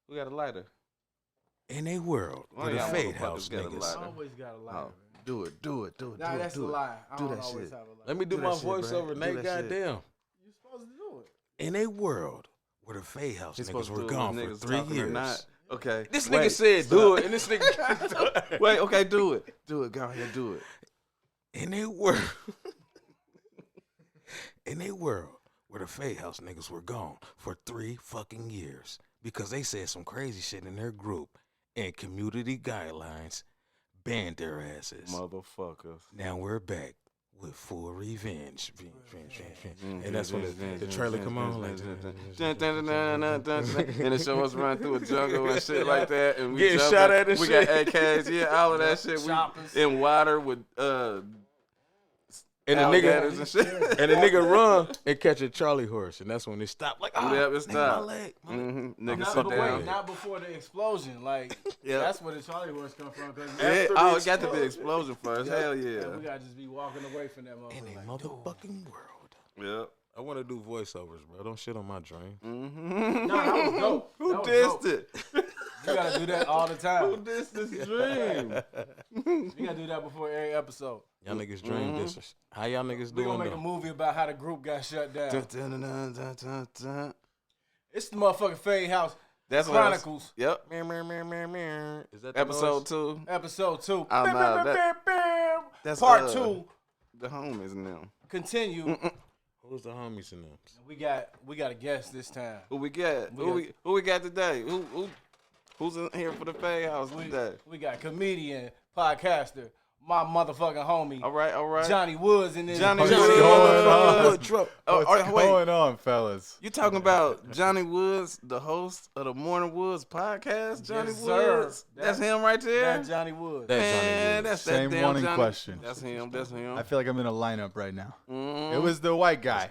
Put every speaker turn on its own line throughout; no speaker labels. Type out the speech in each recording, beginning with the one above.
Who got a lighter?
In a world where the fadeHouse niggas.
I always got a lighter.
Oh, do it.
Nah, that's a lie. I
Do
don't
that
always
shit.
have a lighter.
Let me do
Do
my
that shit,
voiceover,
Brad.
Nate.
Do that shit.
Goddamn.
You supposed to do it.
In a world where the fadeHouse
He's
niggas
supposed to
were
do it
gone
when
for
niggas
3
talking or
years.
not. Okay.
This
Wait,
nigga said
stop.
do it, and this nigga.
Wait, okay, do it. Do it. Go ahead, do it.
In a world. In a world where the fadeHouse niggas were gone for 3 fucking years because they said some crazy shit in their group and community guidelines banned their asses.
Motherfuckers.
Now we're back with full revenge. And that's when the trailer come on. Like,
and it show us run through a jungle and shit like that. And we
getting
jump
shot
in.
at and
we
shit.
got AKs, yeah, all of that shit.
Choppers.
We in water with
and the
alligators
nigga
and shit.
and the nigga run and catch a Charlie horse, and that's when they stop. Like, oh,
Yep, it
nigga,
stopped.
my leg.
Nigga
Not,
sit
but
down.
wait, not before the explosion. Like,
Yep.
that's where the Charlie horse come from. Cause
Yeah,
After
oh,
the
it got to be explosion first. Hell
we
yeah.
gotta just be walking away from that motherfucker.
In a
Like,
motherfucking world.
Yep.
I want to do voiceovers, bro. Don't shit on my dream.
nah, that was dope.
Who
That was
dissed
dope.
it?
You gotta do that all the
Who
time.
dissed this dream?
You gotta do that before every episode.
Y'all niggas dream distance. How y'all niggas
We
doing
gonna make a
though?
movie about how the group got shut down.
Dun, dun, dun, dun, dun, dun, dun.
It's the motherfucking fadeHouse
That's what I was-
Chronicles,
Yep.
Meow, meow, meow, meow, meow. Is that the
Episode
noise?
2.
episode 2.
Oh, no, that's
Part 2.
The homies now.
Continue.
Who's the homies in them?
We got a guest this time.
Who we got? Who we got today? Who's in here for the fadeHouse today?
We got comedian, podcaster, my motherfucking homie,
All right.
Johnny Woods in this.
Johnny
What's
Woods.
going on? What's
Wait.
going on, fellas?
You talking about Johnny Woods, the host of the Morning Woods podcast? Johnny
Yes, sir.
Woods. That's him right there.
That Johnny Woods.
That's Johnny
Man,
Woods.
that's
Same
that damn
one in
Johnny.
question.
That's him.
I feel like I'm in a lineup right now.
Mhm.
It was the white guy.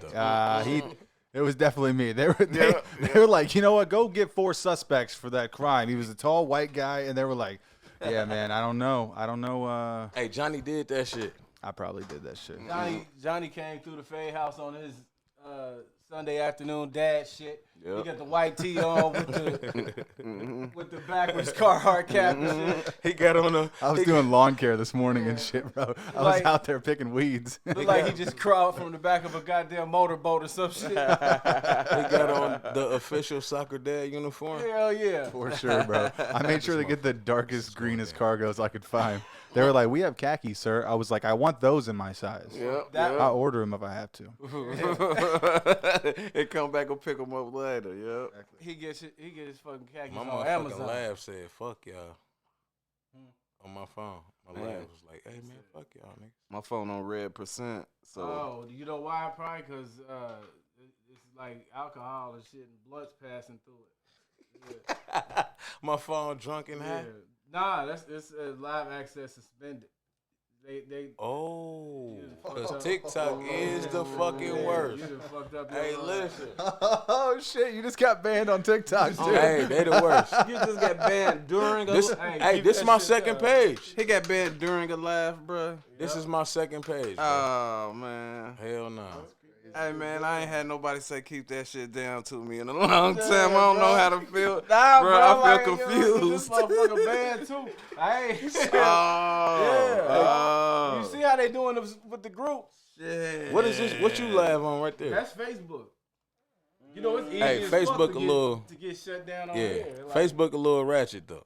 It was definitely me. They
Yeah.
were like, you know what? Go get 4 suspects for that crime. He was a tall white guy, and they were like, yeah, man, I don't know.
Hey, Johnny did that shit.
I probably did that shit.
Johnny came through the fadeHouse on his Sunday afternoon dad shit.
Yep.
He got the white tee on with the backwards Carhartt cap and shit.
He got on a.
I was doing lawn care this morning and shit, bro. I was
Like-
out there picking weeds.
Looked like he just crawled from the back of a goddamn motorboat or some shit.
He got on the official soccer dad uniform.
Hell yeah.
For sure, bro. I made sure to get the darkest, greenest cargos I could find. They were like, we have khaki, sir. I was like, I want those in my size.
Yep.
I'll order them if I have to.
And come back and pick them up later. Yep.
He gets his fucking khakis
My
on
motherfucking
Amazon.
laugh said, "Fuck y'all." On my phone, my laugh was like, "Hey man, fuck y'all niggas."
My phone on red %. So
Oh, you know why? Probably because it's like alcohol and shit and blood's passing through it. Yeah.
My phone drunk and high.
Nah, it's live access suspended. They
Oh,
fucked
because
up.
TikTok is the fucking worst.
You done fucked up your
Hey,
life.
listen.
Oh, shit. You just got banned on TikTok, too.
Hey, they the worst.
you just got banned during a
This,
Hey,
hey,
keep
this
that
my
shit
second
up.
page.
He got banned during a laugh, bro.
This is my second page. Bro.
Oh man.
Hell no.
Hey man, I ain't had nobody say keep that shit down to me in a long time. I don't know how to feel.
Nah,
bro,
bro,
I
like,
feel
yo,
confused.
This motherfucker banned too. Hey,
Oh.
you see how they doing this with the group?
Shit.
What is this? What you laugh on right there?
That's Facebook. You know it's easy
Hey,
as fuck
Facebook
to
a little-
to get shut down on
Yeah,
here. Like,
Facebook a little ratchet though.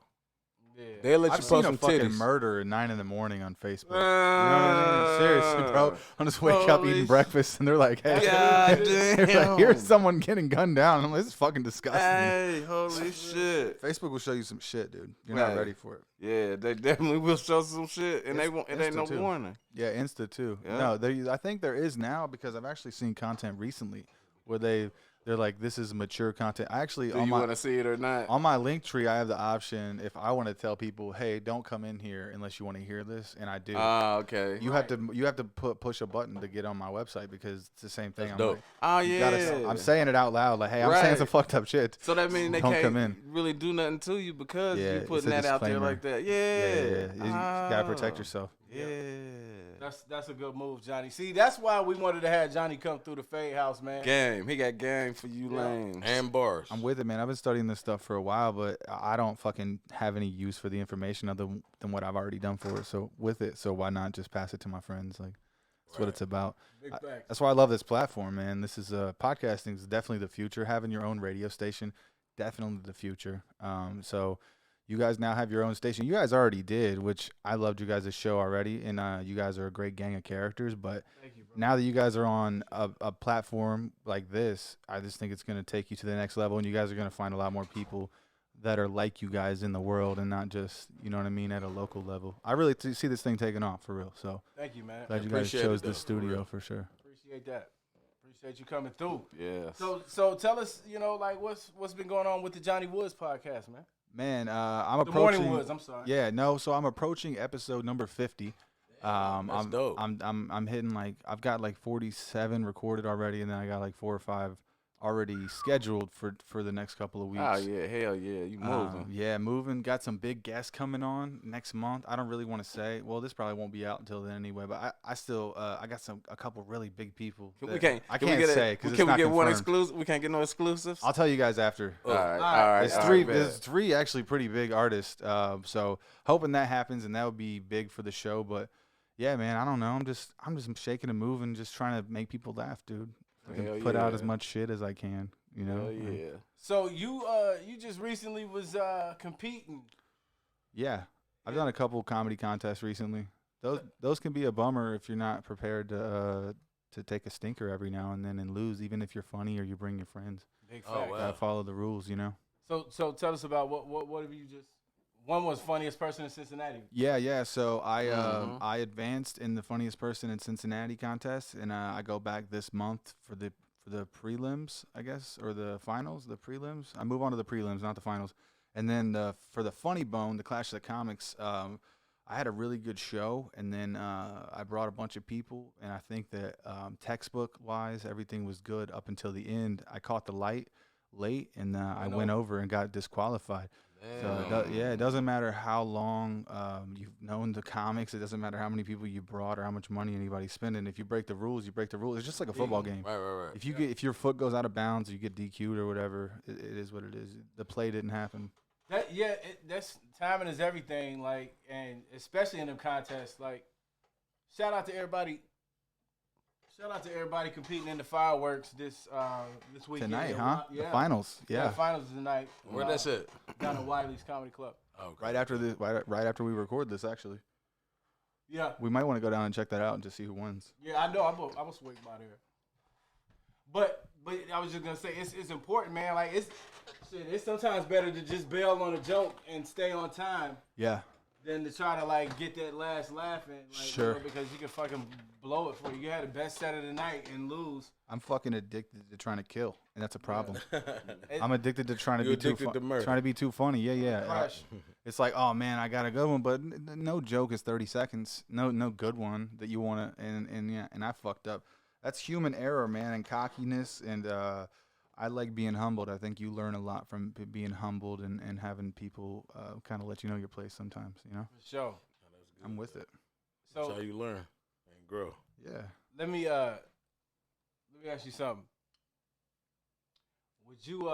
Yeah.
They'll let
I've
you
seen
post
a
some
fucking
titties.
murder at 9 in the morning on Facebook. You know what I mean? Seriously, bro. I'm just wake up
Holy
eating breakfast and they're like, hey,
God
they're
damn.
like, here's someone getting gunned down. I'm like, this is fucking disgusting.
Hey, holy shit.
Facebook will show you some shit, dude. You're not
Right.
ready for it.
Yeah, they definitely will show some shit, and
It's
they won't. It ain't no
instant, too.
warning.
Yeah, Insta too.
Yeah.
No, I think there is now because I've actually seen content recently where they're like, this is mature content. I actually
Do
on
you
my
want to see it or not?
on my link tree, I have the option if I want to tell people, hey, don't come in here unless you want to hear this, and I do.
Oh, okay.
You have to push a button to get on my website because it's the same thing.
That's
I'm
dope.
like,
Oh
you
yeah.
gotta, I'm saying it out loud, like, hey, I'm saying
Right.
some fucked up shit.
So that means they
Don't
can't
come in.
really do nothing to you because
Yeah,
you
it's
putting
a
that out there
disclaimer.
like that.
Yeah.
Yeah.
You gotta protect yourself.
Yeah.
That's a good move, Johnny. See, that's why we wanted to have Johnny come through the fadeHouse, man.
Game. He got game for you lames.
And bars.
I'm with it, man. I've been studying this stuff for a while, but I don't fucking have any use for the information other than what I've already done for it. So with it, so why not just pass it to my friends? Like that's what it's about.
Big facts.
That's why I love this platform, man. This is podcasting is definitely the future. Having your own radio station, definitely the future. So you guys now have your own station. You guys already did, which I loved you guys' show already, and you guys are a great gang of characters. But
Thank you, bro.
now that you guys are on a platform like this, I just think it's going to take you to the next level, and you guys are going to find a lot more people that are like you guys in the world and not just, you know what I mean, at a local level. I really see this thing taking off for real. So
Thank you, man.
glad you guys
Appreciate
chose
it, though,
this
for
studio
real.
for sure.
Appreciate that. Appreciate you coming through.
Yes.
So tell us, like what's been going on with the Johnny Woods podcast, man?
Man, I'm
The
approaching.
Morning Woods. I'm sorry.
Yeah, no. So I'm approaching episode number 50.
That's
I'm
dope.
I'm hitting I've got 47 recorded already, and then I got 4 or 5 already scheduled for the next couple of weeks.
Oh yeah, hell yeah, you moving.
Yeah, moving. Got some big guests coming on next month. I don't really want to say. Well, this probably won't be out until then anyway. But I still I got a couple really big people.
We
that
can't.
I
can we
can't
get
say because
Can we get one
confirmed.
exclusive? We can't get no exclusives.
I'll tell you guys after.
All right.
There's
all
three.
right, bet.
There's 3 actually pretty big artists. So hoping that happens, and that would be big for the show. But yeah, man, I don't know. I'm just shaking and moving, just trying to make people laugh, dude. I can
Hell
put out
yeah.
as much shit as I can. You know.
Hell yeah.
So you just recently was competing.
Yeah, I've done a couple comedy contests recently. Those can be a bummer if you're not prepared to take a stinker every now and then and lose, even if you're funny or you bring your friends.
Big
Oh,
fact.
wow.
Gotta follow the rules, you know.
So tell us about what have you just? One was funniest person in Cincinnati.
Yeah. So I
Mhm.
I advanced in the funniest person in Cincinnati contest, and I go back this month for the prelims, I guess, or the finals, the prelims. I move on to the prelims, not the finals. And then for the Funny Bone, the Clash of the Comics, I had a really good show, and then I brought a bunch of people, and I think that textbook-wise, everything was good up until the end. I caught the light late, and I went over and got disqualified. So it doesn't matter how long you've known the comics. It doesn't matter how many people you brought or how much money anybody's spending. If you break the rules, you break the rules. It's just like a football game.
Right.
If your foot goes out of bounds, you get DQ'd or whatever. It is what it is. The play didn't happen.
That's timing is everything. Like, and especially in them contests. Like, shout out to everybody. Shout out to everybody competing in the fireworks this weekend.
Tonight, huh?
Yeah.
The finals. Yeah.
The finals is tonight.
Where that's at?
Down at Wiley's Comedy Club.
Okay.
Right after right after we record this, actually,
Yeah.
we might want to go down and check that out and just see who wins.
Yeah, I know. I'm gonna swing by there. But I was just gonna say it's important, man. Like it's sometimes better to just bail on a joke and stay on time
Yeah.
than to try to get that last laugh in. Like,
Sure.
because you can fucking blow it for you. You had the best set of the night and lose.
I'm fucking addicted to trying to kill, and that's a problem. I'm addicted to trying to
You
be too
addicted to murder.
trying to be too funny. Yeah.
Crush.
It's like, oh man, I got a good one, but no joke is 30 seconds. No good one that you want to, and I fucked up. That's human error, man, and cockiness, and I like being humbled. I think you learn a lot from being humbled and having people kind of let you know your place sometimes, you know?
For sure.
I'm with it.
That's
So
how you learn and grow.
Yeah.
let me ask you something. Would you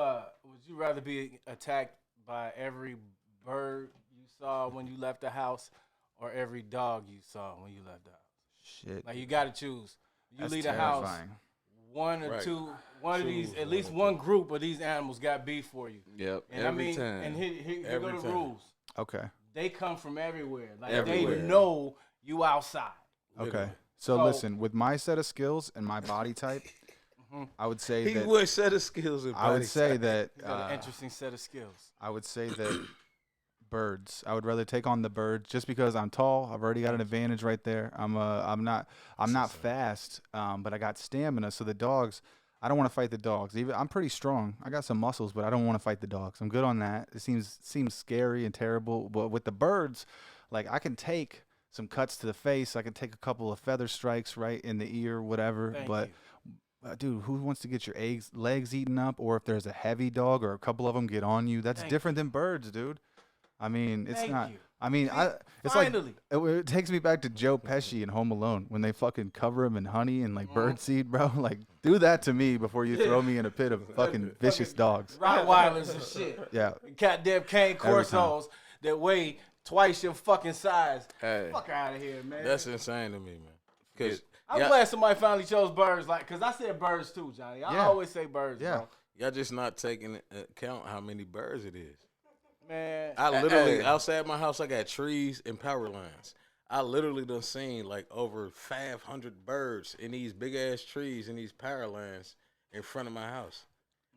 rather be attacked by every bird you saw when you left the house, or every dog you saw when you left the house?
Shit.
Like, you got to choose. You
That's
leave the house,
terrifying.
one or
Right.
two, one of these,
Choose
at
one
least
or
one
two.
group of these animals got beef for you.
Yep.
And
every time.
and here go
Every
the
time.
rules.
Okay.
They come from everywhere. Like,
Everywhere.
they know you outside.
Okay.
Literally.
So
So-
listen, with my set of skills and my body type, I would say
He
that
would set his skills in
I would
body
say
type.
that
He's got an interesting set of skills.
I would say that birds. I would rather take on the birds just because I'm tall. I've already got an advantage right there. I'm not fast, but I got stamina. So the dogs, I don't want to fight the dogs. Even I'm pretty strong. I got some muscles, but I don't want to fight the dogs. I'm good on that. It seems scary and terrible, but with the birds, like I can take some cuts to the face. I can take a couple of feather strikes right in the ear, whatever.
Thank
but
you.
dude, who wants to get your legs eaten up, or if there's a heavy dog or a couple of them get on you? That's
Thank
different than birds, dude. I mean, it's
Thank
not.
you.
I mean, it's
Finally.
like it takes me back to Joe Pesci in Home Alone when they fucking cover him in honey and like birdseed, bro. Like, do that to me before you throw me in a pit of fucking vicious dogs.
Rottweilers and shit.
Yeah.
Goddamn cane corsos that weigh twice your fucking size.
Hey.
Fuck out of here, man.
That's insane to me, man. Because
I'm glad somebody finally chose birds, like, cause I said birds too, Johnny. I always say birds,
Yeah.
bro.
y'all just not taking into account how many birds it is.
Man,
I literally, outside my house, I got trees and power lines. I literally done seen like over 500 birds in these big ass trees and these power lines in front of my house.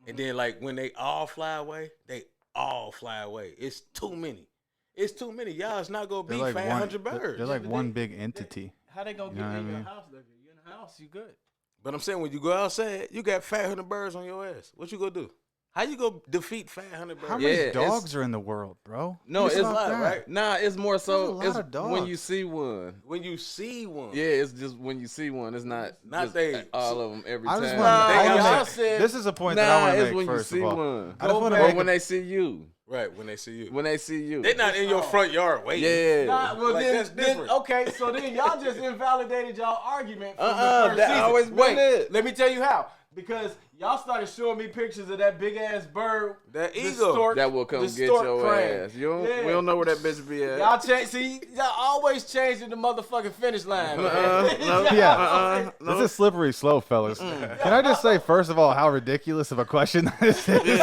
And then like when they all fly away, they all fly away. It's too many. It's too many. Y'all is not gonna
They're
beat
like
500
one,
birds.
They're like one big entity.
how they gonna
You know
get
what I
in your
mean?
house? Though? You in the house, you good.
But I'm saying when you go outside, you got 500 birds on your ass. What you gonna do? How you gonna defeat 500 birds?
How many
Yeah,
dogs are in the world, bro?
No,
Think
it's
about
a lot,
that.
right?
Nah, it's more so
There's a lot
it's
of
when you
dogs.
see one.
When you see one,
Yeah, it's just when you see one. It's not
Not
just all of them every
I
time.
just
Nah,
want
y'all
to make,
said-
this is a point that I
Nah,
want to
it's
make
when you
first
see
of all.
one.
I just want to
Or
make
when they see you.
right? When they see you,
When they see you.
they're not in your front yard waiting.
Yeah.
Nah, well
Like,
then,
that's different.
okay, so then y'all just invalidated y'all argument from the first
that
season.
always been
Wait,
it.
let me tell you how. Because y'all started showing me pictures of that big ass bird,
That
the
eagle.
stork-
That will come
the
get
stork
your
crane.
ass. You don't,
Yeah.
We don't know where that bitch be at.
Y'all change. See, y'all always changing the motherfucking finish line. Man.
no,
Yeah.
no.
This is slippery slope, fellas. Can I just say, first of all, how ridiculous of a question this is?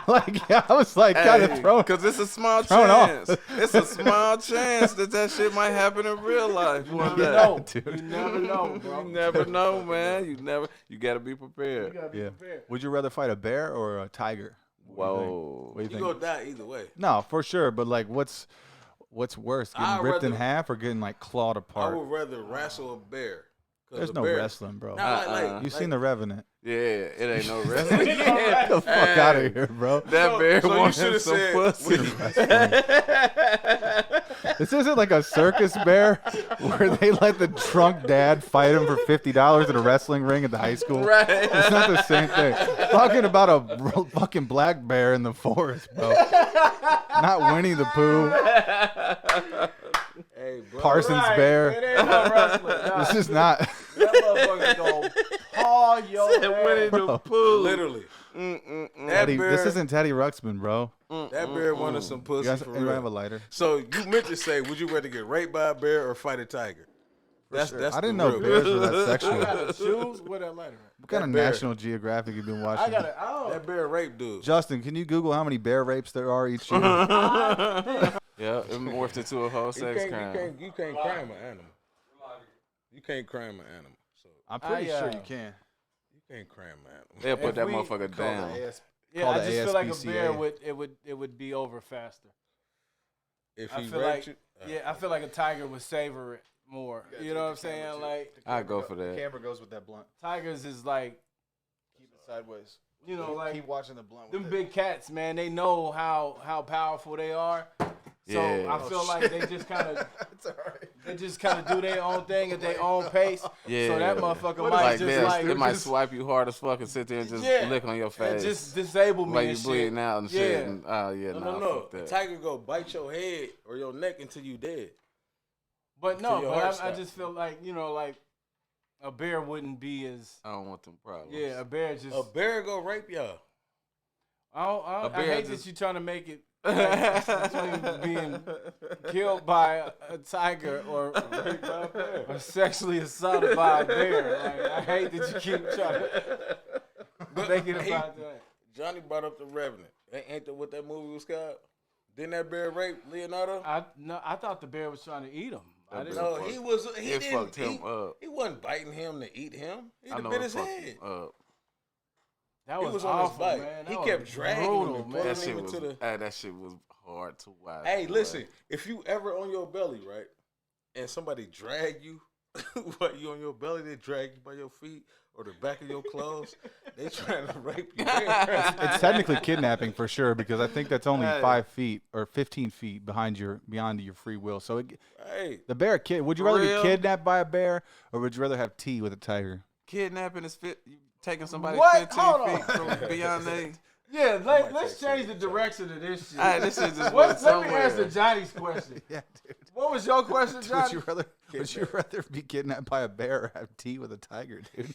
Like, I was like kind of thrown.
Because it's a small
thrown off.
chance. It's a small chance that shit might happen in real life one day.
No,
dude.
you never know, bro.
You never know, man. You gotta be
You
prepared.
gotta be
Yeah.
prepared.
Would you rather fight a bear or a tiger?
Whoa.
What do
You
you think?
gonna die either way.
No, for sure. But like, what's worse, getting
I'd
ripped in
rather-
half or getting like clawed
I
apart?
would rather wrestle a bear. 'Cause
There's
a
no
bear,
wrestling, bro.
Nah, like,
You seen The Revenant?
Yeah, it ain't no wrestling.
Get the fuck out of here, bro.
That bear
so you
wants
shoulda
some
said-
pussy.
This isn't like a circus bear where they let the drunk dad fight him for $50 in a wrestling ring at the high school.
Right.
It's not the same thing. Talking about a fucking black bear in the forest, bro. Not Winnie the Pooh,
Hey, bro.
Parsons
Right,
Bear.
It ain't no wrestling. Nah,
This is not.
that motherfucker gonna paw your
Winnie
ass.
the Pooh.
Literally.
Mm-mm-mm.
That
Teddy,
bear,
this isn't Teddy Ruxpin, bro.
that bear wanted some
You
pussy
guys,
for
anybody have a
real.
lighter?
So you meant to say, would you rather get raped by a bear or fight a tiger? That's
I didn't
the
know
real
bears were that
I
sexual.
gotta choose where that lighter at.
What kind of
That bear.
National Geographic you been watching?
I gotta. Oh,
That bear raped dude.
Justin, can you Google how many bear rapes there are each year?
Yeah, it morphed into a whole
You
sex
can't,
crime.
you can't crime an animal. You can't crime an animal. So
I'm pretty sure
I,
you can.
you can't crime an animal.
They'll put
If
that
we
motherfucker down.
yeah.
Call
I
the
just feel like a
ASPCA.
bear would be over faster.
If
I
he
feel
raped
like
you,
I feel like a tiger would savor it more. You know what I'm saying? Like
I go for that.
Camera goes with that blunt.
tigers is like,
Keep it sideways.
you know, like
Keep watching the blunt.
them big cats, man. They know how powerful they are. So
Yeah.
I feel like they just kind of
It's alright.
they just kind of do their own thing at their own pace.
Yeah.
So that motherfucker
Like,
might just
it might
just,
swipe you hard as fuck and sit there and just
Yeah.
lick on your
and
face.
just disable me
like you
and shit.
bleeding out and shit.
Yeah.
And, oh, yeah,
no.
fuck
The
that.
tiger go bite your head or your neck until you dead.
But no,
your
but
heart
I
stop.
just feel like, you know, like a bear wouldn't be as
I don't want them problems.
yeah, a bear just
A bear go rape y'all.
I
bear
hate
just-
that you're trying to make it like, between being killed by a tiger or sexually assaulted by a bear. Like, I hate that you keep trying to make it about that.
Johnny brought up the Revenant. Ain't that what that movie was called? Didn't that bear rape Leonardo?
I thought the bear was trying to eat him. I didn't.
No, he was. He
It
didn't.
fucked him up.
He wasn't biting him to eat him. He
I know
bit
it
his
fucked
head.
him up.
That
He
was
was on his
awful,
bike.
man. That
He
was
kept dragging him
brutal,
and
man.
pulling
That shit
him
was
into the.
that shit was hard to watch.
Hey,
boy.
listen. If you ever on your belly, right, and somebody drag you while you on your belly, they drag you by your feet or the back of your clothes. They trying to rape you.
It's technically kidnapping for sure because I think that's only
Hey.
5 feet or 15 feet beyond your free will. So
Hey,
the bear kid. Would you
For
rather
real?
be kidnapped by a bear or would you rather have tea with a tiger?
Kidnapping is you taking somebody
What?
15
Hold
feet
on.
from beyond they.
Yeah,
might
let's
take
change the
Tigger.
direction of this shit.
Hey, this shit just went
Let me
somewhere.
answer Johnny's question.
Yeah, dude.
What was your question,
Would
Johnny?
you rather be kidnapped by a bear or have tea with a tiger, dude?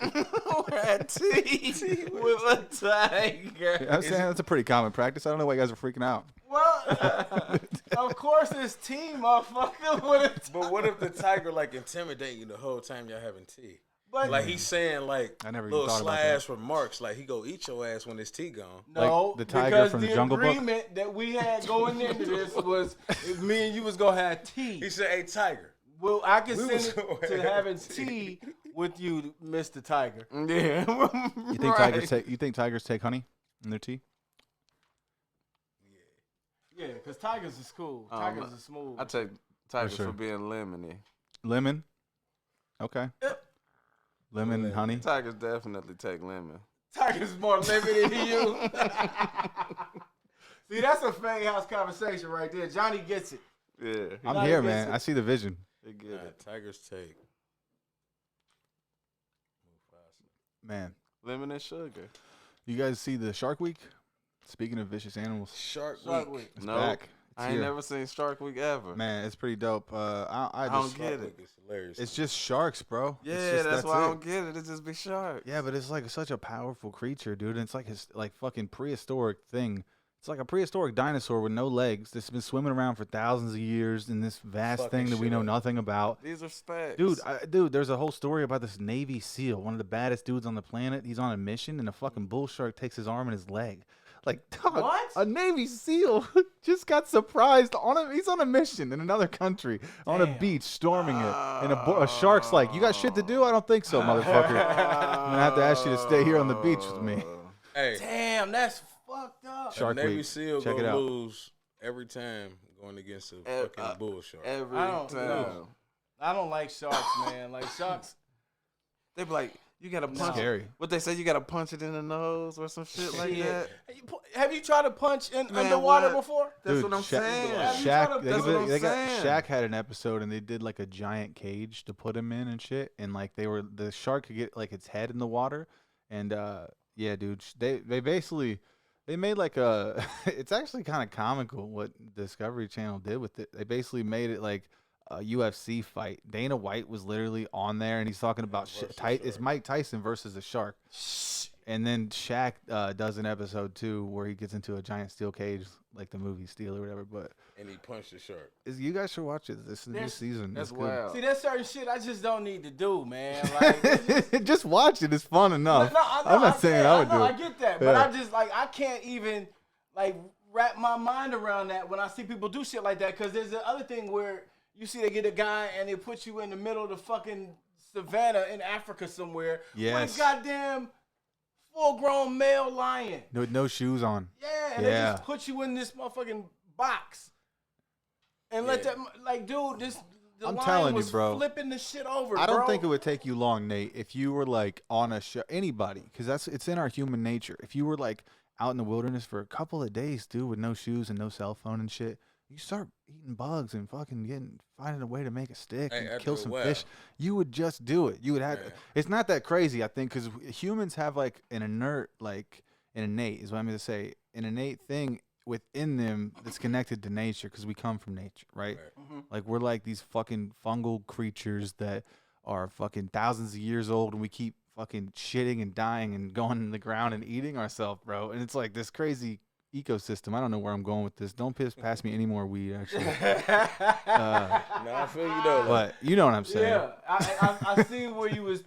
We're at tea with a tiger.
I'm saying that's a pretty common practice. I don't know why you guys are freaking out.
Well, of course it's tea, motherfucker.
But what if the tiger like intimidate you the whole time y'all having tea?
But
Like he's saying like
I never even
little
thought about
sly
that.
ass remarks like he go eat your ass when his tea gone.
no,
like the tiger
because
from
the
the Jungle Book?
agreement that we had going into this was me and you was gonna have tea.
He said, "Hey tiger."
Well, I can
We
send
was
it
gonna
to
have
having tea with you, Mr. Tiger.
Yeah.
You think tigers take honey in their tea?
Yeah, because tigers is cool. Tigers is smooth.
I take tigers
sure.
for being lemony.
Lemon. Okay. Lemon and honey.
Tigers definitely take lemon.
Tigers more limited than you. See, that's a fadeHouse conversation right there. Johnny gets it.
Yeah.
I'm
Johnny
here,
gets
man.
it.
I see the vision.
They get
Nah,
it.
tigers take.
Man,
Lemon and sugar.
you guys see the Shark Week? Speaking of vicious animals,
Shark
Shark
Week.
Week.
it's
No,
back. It's
I ain't
here.
never seen Shark Week ever.
Man, it's pretty dope. I
I don't
just,
get
Shark
it.
Week is hilarious.
it's just sharks, bro.
Yeah,
It's just,
that's why I
it.
don't get it. It just be sharks.
Yeah, but it's like such a powerful creature, dude. And it's like his like fucking prehistoric thing. It's like a prehistoric dinosaur with no legs that's been swimming around for thousands of years in this vast
Fucking
thing that we
shit
know
up.
nothing about.
These are specs.
Dude, there's a whole story about this Navy SEAL, one of the baddest dudes on the planet. He's on a mission, and a fucking bull shark takes his arm and his leg. Like, dog,
What?
a Navy SEAL just got surprised he's on a mission in another country on a
Damn.
beach, storming it, and a shark's like, "You got shit to do? I don't think so, motherfucker. I'm gonna have to ask you to stay here on the beach with me."
Hey,
Damn, that's fucked up.
Shark
Navy
Week.
SEAL
Check it
gonna
out.
lose every time going against a fucking bull shark.
Every
I don't
time.
know. I don't like sharks, man. Like sharks.
They be like, you gotta punch
Scary.
What they say, you gotta punch it in the nose or some shit like
Yeah.
that.
Have you tried to punch in
Man,
underwater
what?
before?
That's
Dude,
what I'm saying.
Have you tried
Shaq,
to-
they,
That's what I'm
they got
saying.
Shaq had an episode and they did like a giant cage to put him in and shit, and like the shark could get like its head in the water, and yeah, dude, they basically they made like a it's actually kind of comical what Discovery Channel did with it. They basically made it like a UFC fight. Dana White was literally on there and he's talking about it's Mike Tyson versus a shark. And then Shaq does an episode too where he gets into a giant steel cage, like the movie Steel or whatever. But
And he punched the shark.
you guys should watch it. This is the new
There's-
season.
That's
It's good.
wild.
See, there's certain shit I just don't need to do, man. Like, it's just-
Just watch it. It's fun enough.
No, I know,
I'm not saying I would do
I
it.
get that, but
Yeah.
I just like I can't even like wrap my mind around that when I see people do shit like that. Because there's the other thing where you see they get a guy and they put you in the middle of the fucking savannah in Africa somewhere
Yes.
with a goddamn full-grown male lion.
No shoes on.
Yeah, and they
Yeah.
just put you in this motherfucking box and let that like, dude, the
I'm
lion
telling you,
was
bro.
flipping the shit over.
I don't
bro.
think it would take you long, Nate, if you were like on a show. Anybody, because it's in our human nature. If you were like out in the wilderness for a couple of days, dude, with no shoes and no cell phone and shit, you start eating bugs and fucking finding a way to make a stick
Hey,
and
after
kill
a
some
while.
fish. You would just do it. You would have.
Yeah.
It's not that crazy, I think, because humans have like an innate is what I'm going to say, an innate thing within them that's connected to nature because we come from nature, right? Like we're like these fucking fungal creatures that are fucking thousands of years old, and we keep fucking shitting and dying and going in the ground and eating ourselves, bro. And it's like this crazy ecosystem. I don't know where I'm going with this. Don't pass me any more weed, actually.
No, I feel you though.
But you know what I'm saying.
Yeah, I see where you was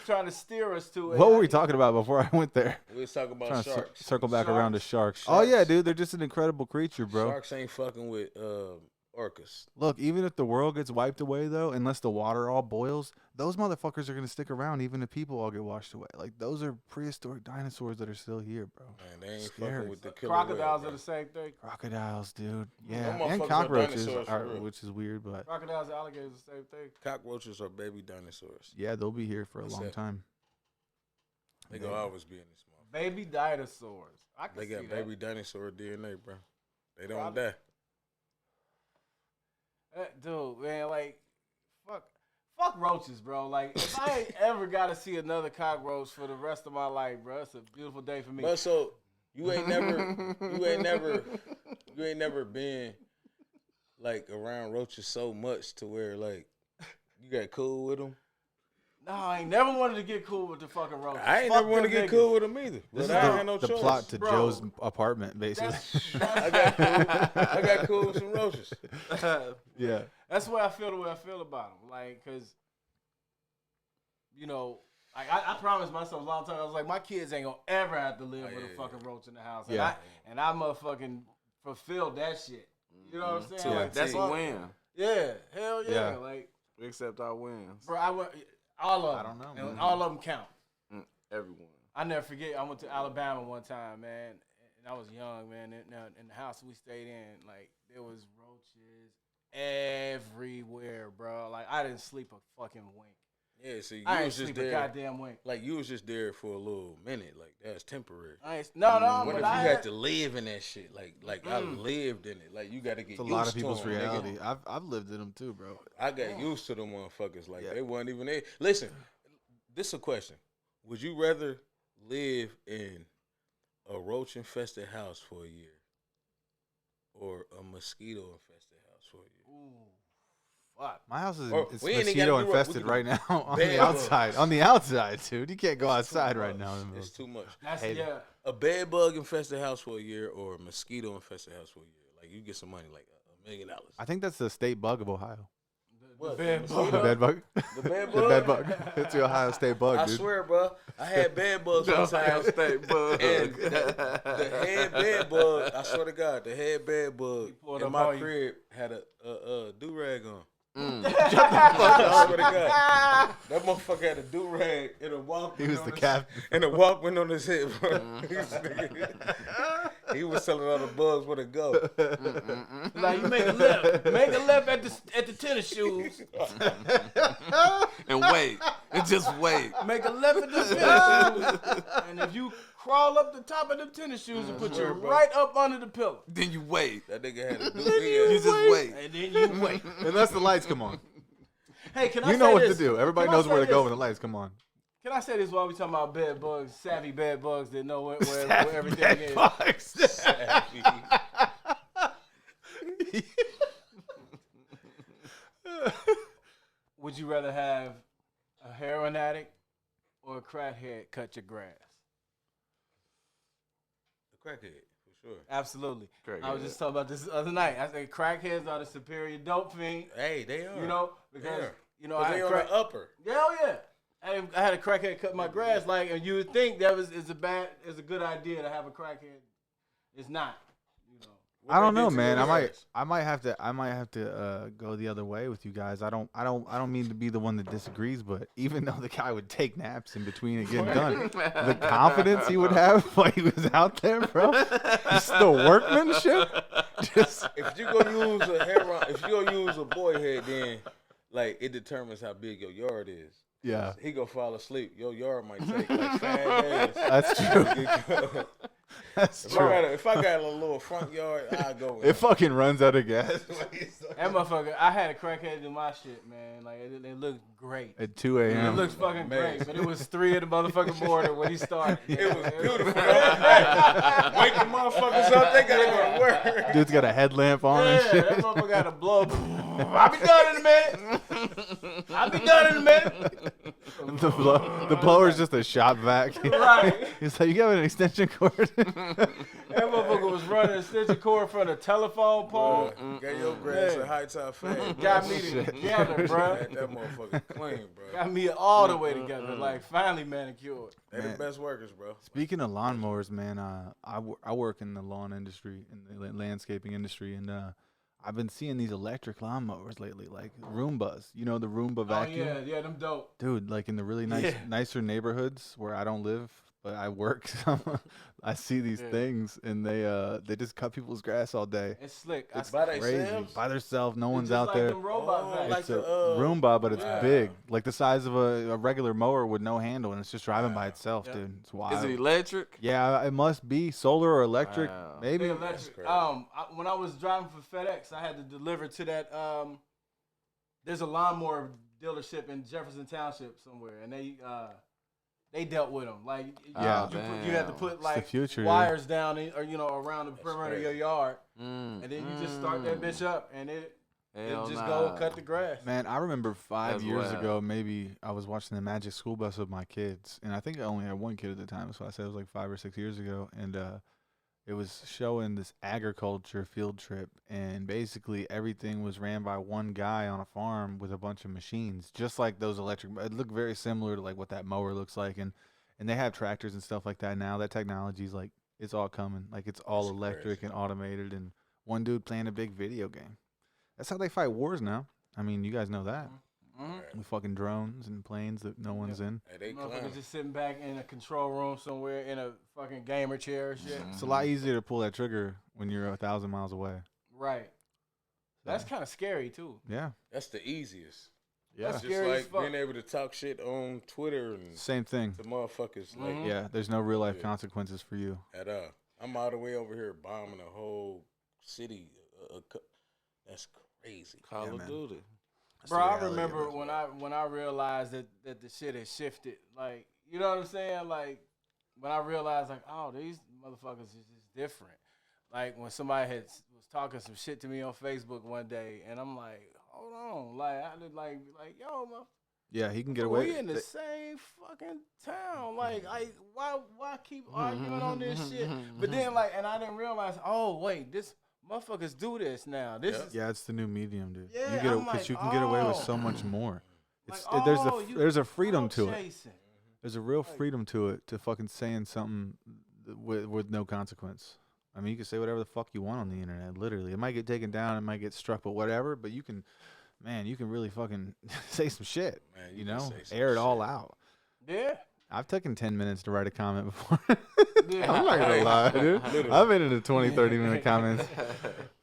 trying to steer us to.
What were we talking about before I went there?
We was talking
Trying
about
to
sharks.
circle back around to sharks.
Sharks.
Oh yeah, dude, they're just an incredible creature, bro.
Sharks ain't fucking with orcas.
Look, even if the world gets wiped away, though, unless the water all boils, those motherfuckers are gonna stick around, even if people all get washed away. Like those are prehistoric dinosaurs that are still here, bro.
Man, they ain't
Scary.
fucking with the killer
Crocodiles
whale,
are the same thing.
Crocodiles, dude. Yeah,
Them
and
motherfuckers are
cockroaches,
dinosaurs for real.
which is weird, but
Crocodiles and alligators the same thing.
Cockroaches are baby dinosaurs.
yeah, they'll be here for a
That's
long
it.
time.
They gonna always be in this motherfucker.
Baby dinosaurs. I can
They
see
got
that.
baby dinosaur DNA, bro. They don't
Probably.
die.
Dude, man, like, fuck roaches, bro. Like, if I ain't ever got to see another cockroach for the rest of my life, bro, it's a beautiful day for me.
But so You ain't never been like around roaches so much to where like you got cool with them.
No, I ain't never wanted to get cool with the fucking roaches.
I ain't
Fuck
never want to
them
get
niggas.
cool with them either.
This
But
is
I ain't had no
the
choice.
plot to
Bro.
Joe's apartment, basically.
I got cool with some roaches.
Yeah.
That's why I feel the way I feel about them. Like, cause you know, like I promised myself a long time. I was like, my kids ain't gonna ever have to live with a fucking roach in the house. And
Yeah.
I motherfucking fulfilled that shit. You know what I'm saying?
Yeah.
Like,
That's a
fuck-
win.
Yeah, hell yeah.
Yeah.
Like,
We accept our wins.
bro, I went all of them.
I don't know,
And
man.
all of them count.
Everyone.
I never forget. I went to Alabama one time, man, and I was young, man. In the house we stayed in, like there was roaches everywhere, bro. Like I didn't sleep a fucking wink.
Yeah, see, you
I ain't
was just
sleep a
there.
goddamn wink.
Like you was just there for a little minute. Like that's temporary.
No,
What
but
if
I
you had to live in that shit? Like I lived in it. Like you got to get
It's a
used
lot of
to
people's
'em, nigga.
reality. I've lived in them too, bro.
I got used to them motherfuckers. Like
Yeah.
they wasn't even there. Listen, this is a question. Would you rather live in a roach infested house for a year or a mosquito infested house for a year?
Ooh, fuck.
My house is
Or
it's
we ain't even
mosquito
gotta do it. We
infested
can
right
do
now on
bed
the
bugs.
outside. On the outside, dude. You can't go outside right now.
It's too much.
That's
Hate it.
yeah.
A bed bug infested house for a year or a mosquito infested house for a year. Like you get some money, like $1 million.
I think that's the state bug of Ohio.
The
What,
bed
the
bug.
The bed bug.
The bed
The
bug?
bed bug. It's the Ohio State bug,
I
dude.
swear, bro. I had bed bugs one
Ohio
time.
State bug.
And the head bed bug, I swear to God, the head bed bug
pulled
in
up
my
on you.
crib had a do-rag on.
Mm.
I swear to God. That motherfucker had a do-rag and a Walkman
He was
on
the
his-
cap.
and a Walkman on his hip, bro. He was telling all the bugs where to go.
Like you make a left at the tennis shoes.
And wait. And just wait.
Make a left at the tennis shoes, and if you crawl up the top of the tennis shoes and put you
swear, bro.
right up under the pillow,
Then you wait.
That nigga had a
You
do-rag.
just wait.
and then you wait.
Unless the lights come on.
Hey, can I
You know
say
what
this?
to do. Everybody
Can I
knows where
say
to go
this?
when the lights come on.
Can I say this while we talking about bed bugs, savvy bed bugs that know where everything is? Would you rather have a heroin addict or a crackhead cut your grass?
The crackhead, for sure.
Absolutely. I was
Crackhead.
just talking about this the other night. I said crackheads are the superior dope fiend.
Hey, they are.
You know, because
Yeah.
you know
But
I
they
had
on
crack.
the upper.
Hell yeah. I had a crackhead cut my grass, like, and you would think that is a good idea to have a crackhead. It's not, you know.
What
I don't
they
know,
did to
man.
your grass?
I might have to go the other way with you guys. I don't mean to be the one that disagrees, but even though the guy would take naps in between and getting done, the confidence he would have while he was out there, bro, just the workmanship, just
If you gonna use a heroin, if you gonna use a boy head, then like it determines how big your yard is.
yeah.
He gonna fall asleep. Your yard might take like 5 days.
That's true. That's
If
true.
if I got a little front yard, I go. With
It fucking runs out of gas
That motherfucker, I had a crackhead do my shit, man. Like, it looked great.
at 2
It
a.m.
looks fucking great, but it was 3 in the motherfucking morning when he started.
It was beautiful. Wake the motherfuckers up. They gotta go to work.
Dude's got a headlamp on and
Yeah,
shit.
that motherfucker got a blow. I'll be done in a minute. I'll be done in a minute.
The blower's just a shop vac.
Right.
He's like, you have an extension cord?
That motherfucker was running a extension cord from the telephone pole.
Get your grass
Yeah.
a high top fan.
Got me together, bro.
Had that motherfucker clean, bro.
Got me all the way together. Like, finally manicured.
They the
Man.
best workers, bro.
Speaking of lawnmowers, man, I work in the lawn industry, in the landscaping industry, and I've been seeing these electric lawnmowers lately, like Roombas. You know the Roomba
Oh,
vacuum?
yeah, them dope.
Dude, like in the really nicer neighborhoods where I don't live, but I work, I see these
Yeah.
things, and they just cut people's grass all day.
It's slick.
It's
By
crazy.
themselves?
By themselves, no
It's
one's
just
out
like
there.
them robot
Oh,
vacs.
like
It's
the,
a Roomba, but it's
yeah.
big, like the size of a regular mower with no handle, and it's just driving by itself,
Yeah.
dude. It's
Is
wild.
it electric?
Yeah, it must be solar or electric,
Wow.
maybe.
They electric.
crazy.
When I was driving for FedEx, I had to deliver to that. There's a lawnmower dealership in Jefferson Township somewhere, and they dealt with them. Like,
Yeah.
you had to put
the
like
future,
wires down, or around the perimeter of your yard,
Mm.
and then you just start that bitch up, and it'll just
Hell
go
nah.
cut the grass.
Man, I remember 5
That's
years
wild.
ago, maybe I was watching the Magic School Bus with my kids, and I think I only had one kid at the time, so I said it was like 5 or 6 years ago, and it was showing this agriculture field trip, and basically everything was ran by one guy on a farm with a bunch of machines, just like those electric. It looked very similar to like what that mower looks like, and they have tractors and stuff like that now. That technology's like it's all coming, like it's all
That's
electric
crazy.
and automated, and one dude playing a big video game. That's how they fight wars now. I mean, you guys know that.
Mm-hmm.
With fucking drones and planes that no one's in.
Hey, they
Motherfuckers
clown.
just sitting back in a control room somewhere in a fucking gamer chair or shit.
It's a lot easier to pull that trigger when you're 1,000 miles away.
Right. That's kind of scary too.
Yeah.
That's the easiest.
Yeah.
That's
Just
scary as
like
fuck.
being able to talk shit on Twitter and
Same thing.
to motherfuckers like
Mhm.
Yeah. There's no real life
Yeah.
consequences for you.
at all. I'm all the way over here bombing a whole city. That's crazy.
Call
Yeah,
of
man.
Duty.
That's
Bro,
the
I
reality of
remember
it.
when I realized that the shit had shifted. Like, you know what I'm saying? Like, when I realized, like, oh, these motherfuckers is just different. Like, when somebody was talking some shit to me on Facebook one day, and I'm like, hold on, like, I did like, yo,
Yeah, he can get away.
we in the same fucking town. Like, why keep arguing on this shit? But then, like, and I didn't realize, oh, wait, this motherfuckers do this now. This
Yep.
is
Yeah, it's the new medium, dude.
Yeah,
you get
I'm
because
like,
you can get away with
oh.
so much more. It's
like,
there's a freedom
clout
to it.
chasing.
There's a real
Like-
freedom to it to fucking saying something with no consequence. I mean, you can say whatever the fuck you want on the internet. Literally, it might get taken down, it might get struck, but whatever. But you can really fucking say some shit.
Man,
You
can
know,
say some
air it all
shit.
out.
Yeah.
I've taken 10 minutes to write a comment before.
Yeah.
I'm not gonna lie, dude.
Literally.
I've been in a 20, 30-minute comments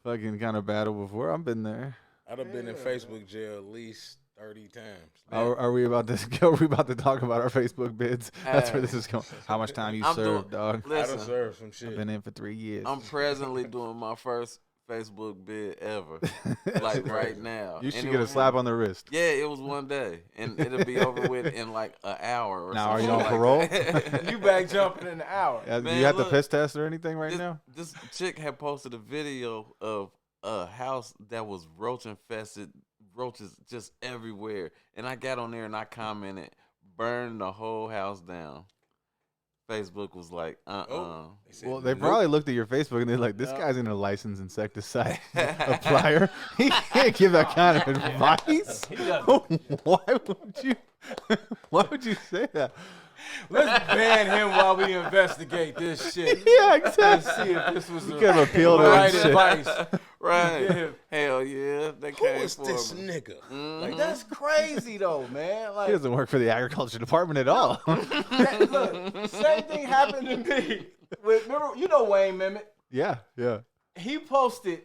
fucking kind of battle before. I've been there.
I'd have been in
Yeah.
Facebook jail at least 30 times.
Are we about to go? Are we about to talk about our Facebook bids? That's where this is going. How much time you
I'm
served,
doing-
dog?
I
Listen,
done served some
I've
shit.
been in for 3 years.
I'm presently doing my first Facebook bid ever, like right now.
You should
And it
get a
was-
slap on the wrist.
Yeah, it was one day, and it'll be over with in like an hour. Or
Now, are you
something
on
like
parole?
that.
You back jumping in an hour.
Do
Man,
you have the
look,
piss test or anything right
this,
now?
this chick had posted a video of a house that was roach infested, roaches just everywhere. And I got on there and I commented, burn the whole house down. Facebook was like,
Oh. said,
Well, they
nope.
probably looked at your Facebook and they're like, "This
Yeah.
guy's in a licensed insecticide applier. He can't give that kind of advice."
He doesn't.
Why would you? Why would you say that?
Let's ban him while we investigate this shit.
Yeah,
Let's
exactly.
see if this was
You
the
could have appealed to
right
him. Shit.
advice.
right.
Yeah.
Hell yeah. They
Who
came
is
for
this
me.
nigga?
Mhm.
Like, that's crazy though, man.
He
Like,
doesn't work for the agriculture department at all.
look, same thing happened to me. Remember, you know Wayne Memmott?
Yeah.
He posted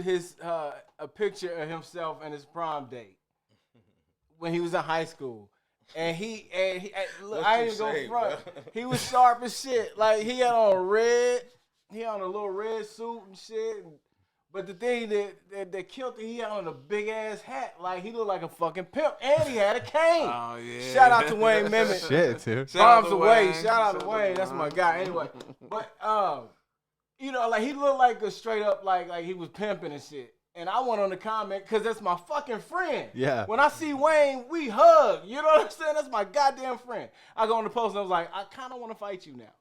his a picture of himself and his prom date when he was in high school, and look,
What
I
you
ain't gonna
say,
front.
bro?
He was sharp as shit. Like he had on a little red suit and shit. But the thing that killed him, he had on a big ass hat. Like he looked like a fucking pimp, and he had a cane.
Oh, yeah.
Shout out to Wayne Memmott.
Shit, dude.
Shout out
Bombs
to
away.
Wayne.
Shout out to Wayne. That's my guy. Anyway, but you know, like he looked like a straight up like he was pimping and shit. And I went on the comment because that's my fucking friend.
Yeah.
When I see Wayne, we hug. You know what I'm saying? That's my goddamn friend. I go on the post and I was like, I kind of want to fight you now.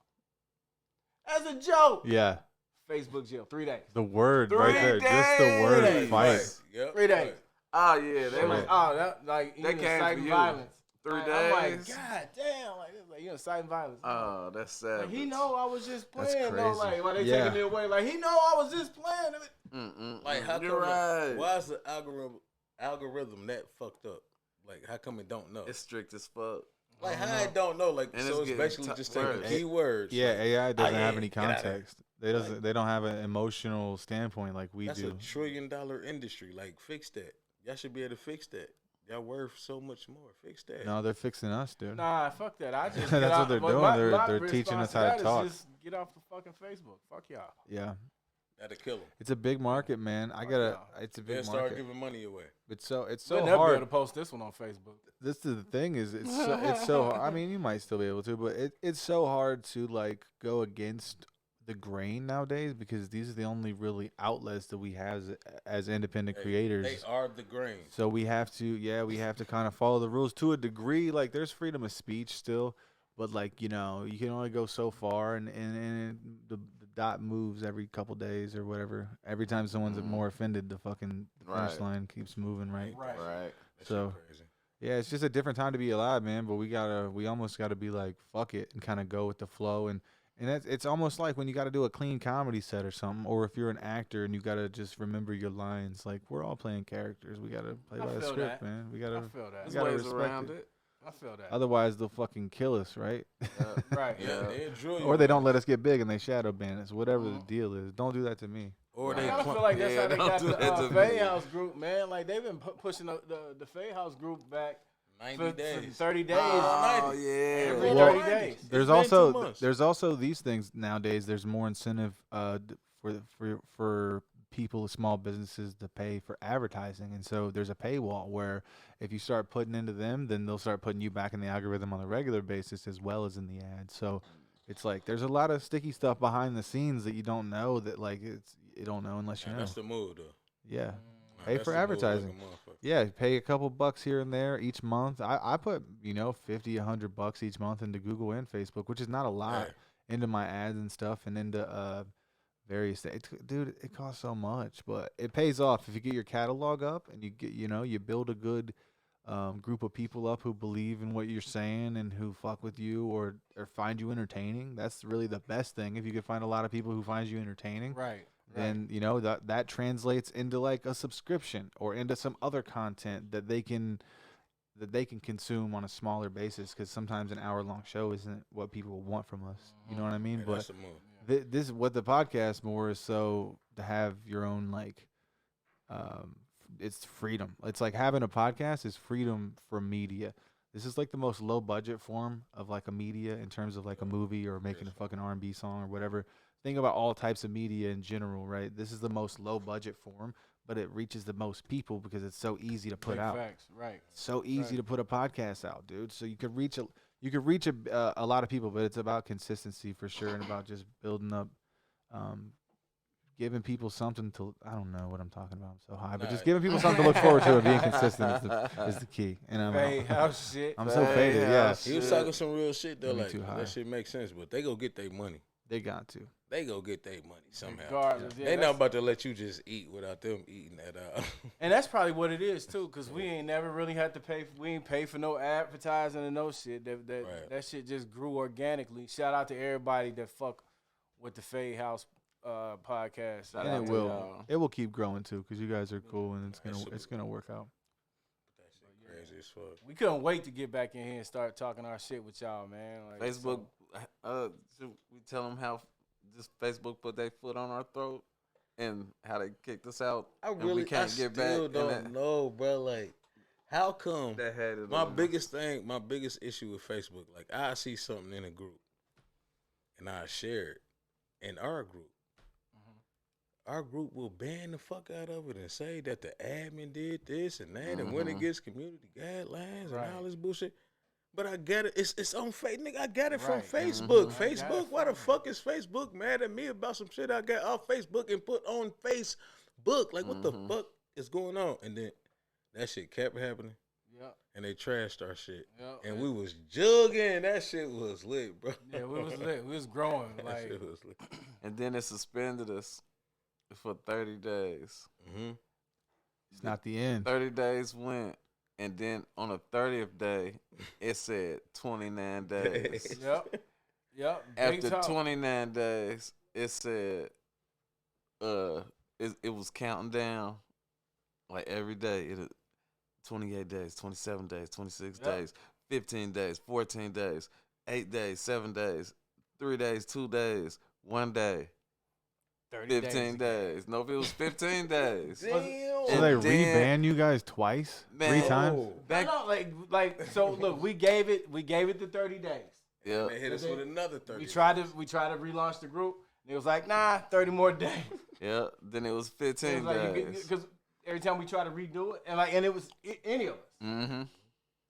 As a joke.
Yeah.
Facebook jail, 3 days.
The word
3
right there. Just the
days.
word
3 days.
fight.
Yep.
3 days.
Oh, yeah. They
They
was
like, oh, that like you
That came for
inciting
you.
violence.
3
Like,
days.
I'm like, God damn, like you inciting violence.
Oh, that's sad.
Like, he know I was just
That's
playing though.
crazy.
Like why they
Yeah.
taking me away? Like he know I was just playing.
Like, how come?
You're right.
Why is the algorithm that fucked up? Like, how come it don't know?
It's strict as fuck.
Like, how it don't know? Like,
And
so
it's
it's
getting
basically
tough
just taking
words.
keywords.
Yeah,
like,
AI doesn't have
yeah,
any
get outta here.
context. They don't have an emotional standpoint like we
that's
do.
$1 trillion industry. Like, fix that. Y'all should be able to fix that. Y'all worth so much more. Fix that.
No, they're fixing us, dude.
Nah, fuck that. I just
That's
get
what
out-
they're
my-
doing.
my
They're teaching
response
us
to
how to
that is
talk.
Just get off the fucking Facebook. Fuck y'all.
Yeah.
That'll kill them.
It's a big market, man. It's a big
Then start
market.
giving money away.
It's so
We'll never be
hard.
able to post this one on Facebook.
This is the thing is it's so I mean you might still be able to, but it's so hard to like go against the grain nowadays because these are the only really outlets that we have as independent creators.
They are the grain.
So we have to kind of follow the rules to a degree. Like there's freedom of speech still, but like you can only go so far, and the dot moves every couple days or whatever. Every time someone's more offended, the fucking finish line keeps moving, right?
Right.
So yeah, it's just a different time to be alive, man. But we almost gotta be like fuck it and kind of go with the flow, and it's almost like when you got to do a clean comedy set or something, or if you're an actor and you got to just remember your lines. Like we're all playing characters, we got to play by the script, man. We gotta
There's
ways around it.
I feel that.
Otherwise, they'll fucking kill us, right?
Right.
Yeah.
Or they don't let us get big and they shadow ban us. Whatever the deal is, don't do that to me.
Or
I
they
kind of feel like that's how they got the
me.
fadeHouse group, man. Like they've been pushing the fadeHouse group back
90
for
days.
30 days.
Oh yeah.
Every
Well,
30 days.
There's also these things nowadays. There's more incentive for people, small businesses, to pay for advertising, and so there's a paywall where if you start putting into them, then they'll start putting you back in the algorithm on a regular basis as well as in the ad. So it's like there's a lot of sticky stuff behind the scenes that you don't know that like you don't know unless you know.
That's the move though.
Yeah.
Nah,
Pay
that's
for
the move
advertising.
like a motherfucker.
Yeah, pay a couple bucks here and there each month. I put, 50, $100 each month into Google and Facebook, which is not a lot, into my ads and stuff and into various things. Dude, it costs so much, but it pays off if you get your catalog up and you get, you build a good group of people up who believe in what you're saying and who fuck with you or find you entertaining. That's really the best thing. If you can find a lot of people who find you entertaining.
Right.
Then that translates into like a subscription or into some other content that they can consume on a smaller basis, because sometimes an hour-long show isn't what people want from us. You know what I mean?
Yeah,
but
that's the move.
this is what the podcast more is, so to have your own like it's freedom. It's like having a podcast is freedom from media. This is like the most low budget form of like a media in terms of like a movie or making a fucking R&B song or whatever. Think about all types of media in general, right? This is the most low budget form, but it reaches the most people because it's so easy to put out.
Facts. Right.
So easy to put a podcast out, dude. So you could reach a lot of people, but it's about consistency for sure, and about just building up, giving people something to. I don't know what I'm talking about. I'm so high, but just giving people something to look forward to and being consistent is the key. And
Fadehouse shit.
I'm so faded. Yeah,
He was talking some real shit though.
Me
Like
too high.
that shit makes sense, but they go get their money.
they got to.
They go get their money somehow.
Regardless, yeah,
They
that's-
not about to let you just eat without them eating at all.
And that's probably what it is too, cause we ain't never really had to pay. We ain't pay for no advertising and no shit. That shit just grew organically. Shout out to everybody that fuck with the fadeHouse podcast. Shout out
And
to y'all.
it will keep growing too, because you guys are cool and it's gonna work out.
That shit crazy as fuck.
We couldn't wait to get back in here and start talking our shit with y'all, man. Like,
Facebook, should we tell them how just Facebook put their foot on our throat and how they kicked us out? And we can't get back.
still
and
don't know, bro. Like, how come?
that had it
My
on
biggest issue with Facebook, like I see something in a group and I share it in our group. Our group will ban the fuck out of it and say that the admin did this and that and went against community guidelines and all this bullshit. But I get it. It's on Facebook. Nigga, I got it from
Right.
Facebook. Facebook, why the fuck is Facebook mad at me about some shit I got off Facebook and put on Facebook? Like, what the fuck is going on? And then that shit kept happening.
Yep.
And they trashed our shit.
Yep.
And we was jugging. That shit was lit, bro.
Yeah, we was lit. We was growing.
That
Like,
shit was lit.
And then it suspended us for 30 days.
Mm-hmm.
It's not the end.
30 days went, and then on the 30th day, it said 29 days.
yep. Big
After
talk.
29 days, it said it was counting down like every day. 28 days, 27 days, 26 days, 15 days, 14 days, 8 days, 7 days, 3 days, 2 days, 1 day. 15 days. No, if it was 15 days.
Damn.
So
And
they
then-
reban you guys twice, 3 times.
Oh.
Back,
No, like so. Look, we gave it the 30 days.
yeah.
And they hit us with another 30.
We tried to relaunch the group. And it was like, nah, 30 more days.
Yeah. Then it was
It
15
was like
days.
because every time we try to redo it, and it was any of us.
Mm-hmm.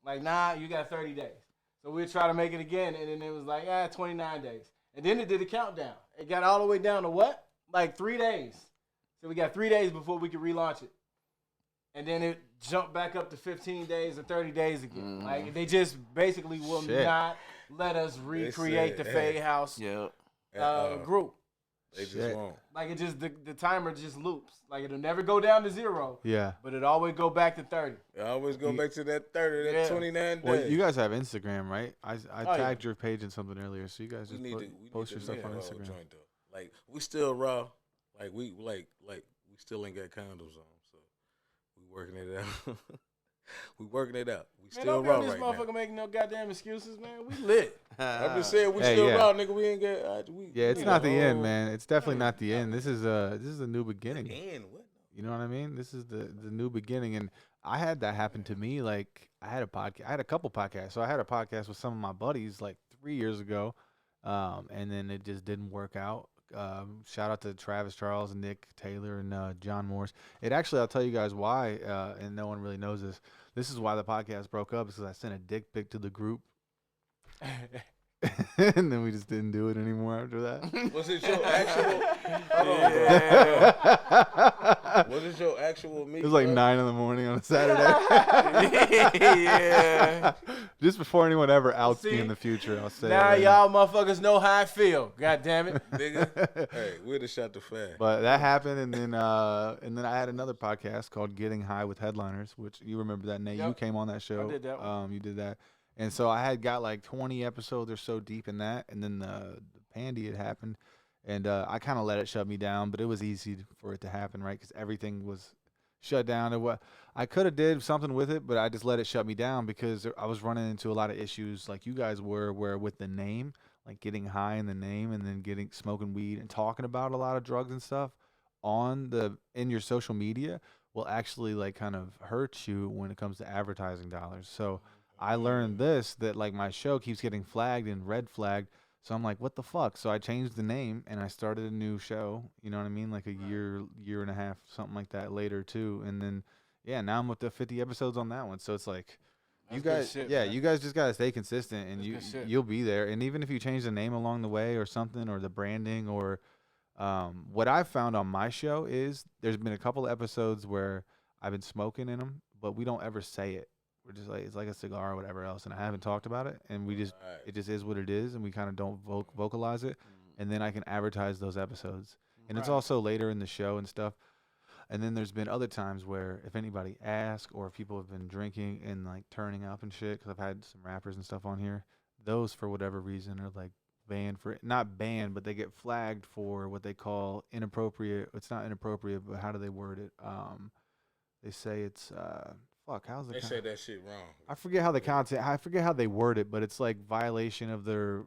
Like, nah, you got 30 days. So we'd try to make it again, and then it was like, 29 days. And then it did a countdown. It got all the way down to what? Like 3 days. So we got 3 days before we could relaunch it. And then it jumped back up to 15 days or 30 days again.
Mm.
Like, they just basically will
Shit.
not let us recreate the fadeHouse
Yeah.
group.
They just
Shit.
won't.
Like, it just, the timer just loops. Like, it'll never go down to 0,
Yeah.
but it always go back to 30.
I always go back to that 30, that
Yeah.
29 days.
Well, you guys have Instagram, right? I
yeah.
tagged your page in something earlier, so you guys
we
just
need to
post your stuff on
make a
Instagram.
joint though. Like we still raw. Like we still ain't got condoms on, so we working it out. We working it out. We
Man,
still
don't
raw
get this
right
motherfucker
now.
making no goddamn excuses, man. We lit.
I'm just saying we
Hey,
still
yeah.
raw, nigga. We ain't got.
Yeah, it's
we
not
got
the end,
whole-
man. It's definitely not the end. This is a new beginning.
And what?
You know what I mean? This is the new beginning, and I had that happen to me. Like I had a podcast. I had a couple podcasts. So I had a podcast with some of my buddies like 3 years ago, and then it just didn't work out. Shout out to Travis Charles, Nick Taylor, and John Morris. It actually, I'll tell you guys why, and no one really knows this. This is why the podcast broke up, because I sent a dick pic to the group, and then we just didn't do it anymore after that.
Was it your actual? Was it your actual meet?
It was like 9 in the morning on a Saturday.
Yeah.
Just before anyone ever outs me
See?
in the future, I'll say.
Now
it, man.
y'all motherfuckers know how I feel. God damn it.
Nigga. Hey, we'd have shot the fan.
But that happened, and then I had another podcast called Getting High with Headliners, which you remember that, Nate. You
Yep.
came on that show.
did that one.
You did that, and so I had got like 20 episodes or so deep in that, and then the Pandy had happened, and I kind of let it shut me down, but it was easy for it to happen, right? Because everything was shut down. And what I could have did something with it, but I just let it shut me down because I was running into a lot of issues, like you guys were, where with the name, like getting high in the name, and then smoking weed and talking about a lot of drugs and stuff in your social media will actually like kind of hurt you when it comes to advertising dollars. So I learned that like my show keeps getting flagged and red flagged. So I'm like, what the fuck? So I changed the name and I started a new show. You know what I mean? Like a year and a half, something like that later too. And then, yeah, now I'm with the 50 episodes on that one. So it's like,
That's
you
good
guys,
shit,
yeah,
man.
you guys just gotta stay consistent, and
That's good shit.
you'll be there. And even if you change the name along the way or something, or the branding, or what I've found on my show is there's been a couple of episodes where I've been smoking in them, but we don't ever say it. We're just like, it's like a cigar or whatever else, and I haven't talked about it, and we just
Right.
it just is what it is, and we kind of don't vocalize it, and then I can advertise those episodes, and it's
Right.
also later in the show and stuff. And then there's been other times where if anybody asks, or if people have been drinking and like turning up and shit, because I've had some rappers and stuff on here, those for whatever reason are like banned for, not banned, but they get flagged for what they call inappropriate. It's not inappropriate, but how do they word it? They say it's fuck. How's the
They say that shit wrong.
I forget how the content. I forget how they word it, but it's like violation of their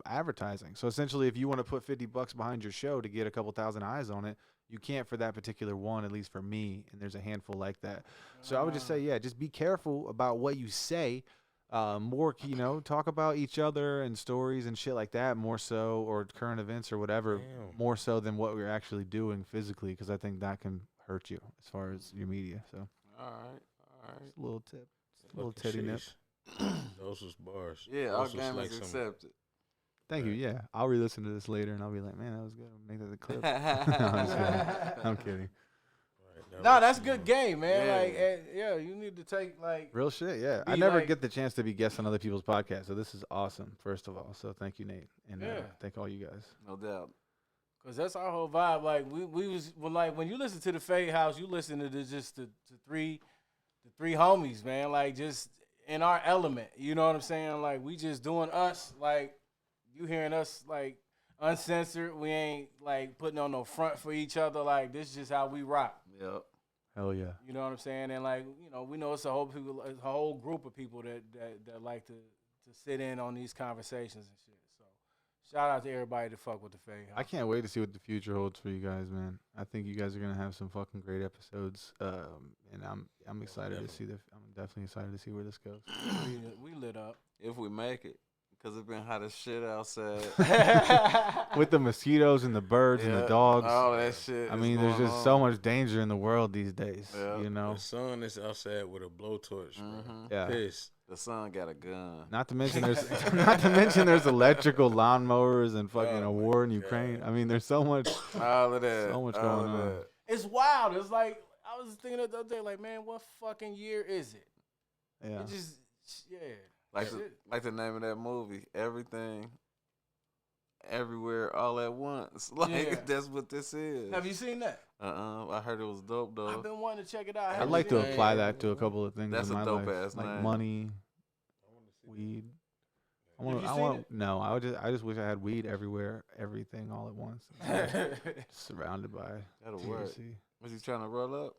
advertising. So essentially, if you want to put $50 behind your show to get a couple thousand eyes on it, you can't for that particular one. At least for me, and there's a handful like that. So I would just say, yeah, just be careful about what you say. More, talk about each other and stories and shit like that more so, or current events or whatever,
Damn.
more so than what we're actually doing physically, because I think that can hurt you as far as your media. So
All right.
just a little tip, just a little
Fucking
tip.
sheesh. Those was bars.
Yeah, all
Those was
gamers
like some-
accepted.
Thank you.
Right.
Yeah, I'll re-listen to this later and I'll be like, man, that was good. I'll make that a clip. No, I'm just kidding. I'm kidding.
Right, that
No,
was
that's
some-
good game, man.
Yeah.
Like, yeah, you need to take like.
Real shit. Yeah, I
Be
never
like-
get the chance to be guests on other people's podcasts, so this is awesome. First of all, so thank you, Nate, and
Yeah.
thank all you guys.
No doubt.
Cause that's our whole vibe. Like we was when you listen to the fadeHouse, you listen to the three homies, man. Like just in our element. You know what I'm saying? Like we just doing us. Like you hearing us like uncensored. We ain't like putting on no front for each other. Like this is just how we rock.
Yep.
Hell yeah.
You know what I'm saying? And like we know it's a whole group of people that like to sit in on these conversations and shit. So shout out to everybody that fuck with the fadeHouse.
I can't wait to see what the future holds for you guys, man. I think you guys are gonna have some fucking great episodes, and I'm excited to see I'm definitely excited to see where this goes.
we lit up.
If we make it, Cause it been hot as shit outside.
With the mosquitoes and the birds and the dogs.
All that shit.
I
is
mean, there's
going
just
on.
so much danger in the world these days.
Yeah.
You know.
The son is outside with a blowtorch, bro.
Yeah.
Pissed.
The son got a gun.
Not to mention there's electrical lawnmowers and fucking a war in Ukraine. I mean, there's so much
All of that.
so much
all
going
of
on.
that.
It's wild. It's like I was thinking the other day, like, man, what fucking year is it?
Yeah.
It just, yeah.
Like the name of that movie, Everything, Everywhere, All at Once. Like
Yeah.
that's what this is.
Have you seen that?
I heard it was dope though.
I've been wanting to check it out. I
I'd
haven't
like
seen
to
it.
apply that to a couple of things
That's
in
a
my
dope
life,
ass
like
name.
money, weed.
Have you
I
seen
want
it?
no. I just wish I had weed everywhere, everything all at once, surrounded by
That'll work.
THC.
Was he trying to roll up?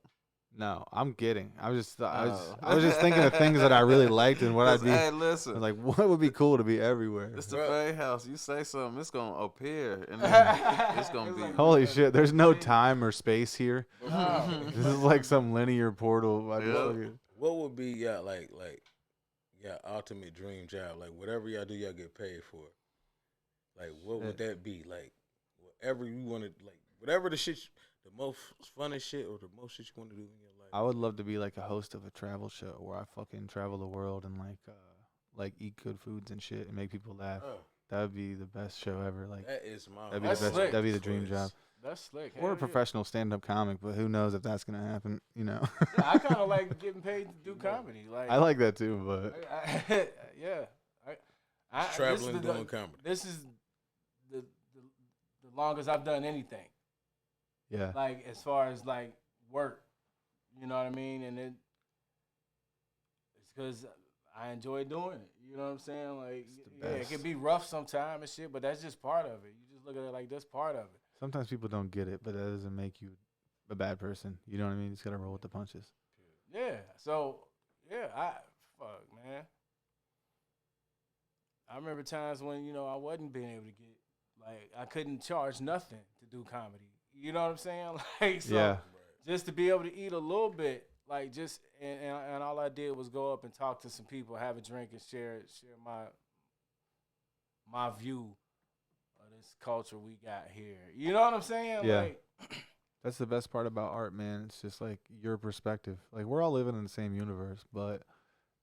No, I'm kidding. I was
Oh.
just thinking of things that I really liked and what I'd be.
Hey,
I
listen.
was like, what would be cool to be everywhere?
It's the fadeHouse. You say something, it's gonna appear, and then it's gonna be.
Holy shit! There's no time or space here.
No.
This is like some linear portal. I just
Yeah.
fucking-
What would be y'all like y'all ultimate dream job? Like whatever y'all do, y'all get paid for. Like what would that be? Like whatever you want to, like whatever the shit, the most funnest shit or the most shit you want to do in your life.
I would love to be like a host of a travel show where I fucking travel the world and like eat good foods and shit and make people laugh.
Oh,
That would be the best show ever. Like
that is my.
that'd be
That's
the best.
slick.
That'd be the dream job.
That's slick.
Or
Hell
a
yeah.
professional stand-up comic, but who knows if that's gonna happen? You know.
Yeah, I kind of like getting paid to do comedy. Like
I like that too, but
yeah.
Traveling doing comedy.
This is the longest I've done anything.
yeah.
Like as far as like work, you know what I mean, and it's because I enjoy doing it. You know what I'm saying? Like,
the
yeah, it
best.
can be rough sometimes and shit, but that's just part of it. You just look at it like that's part of it.
Sometimes people don't get it, but that doesn't make you a bad person. You know what I mean? You just gotta roll with the punches.
Yeah. So yeah, fuck man. I remember times when I wasn't being able to get like I couldn't charge nothing to do comedy. You know what I'm saying? Like so.
Yeah.
Just to be able to eat a little bit, like just and all I did was go up and talk to some people, have a drink, and share my view of this culture we got here. You know what I'm saying?
Yeah.
Like,
That's the best part about art, man. It's just like your perspective. Like we're all living in the same universe, but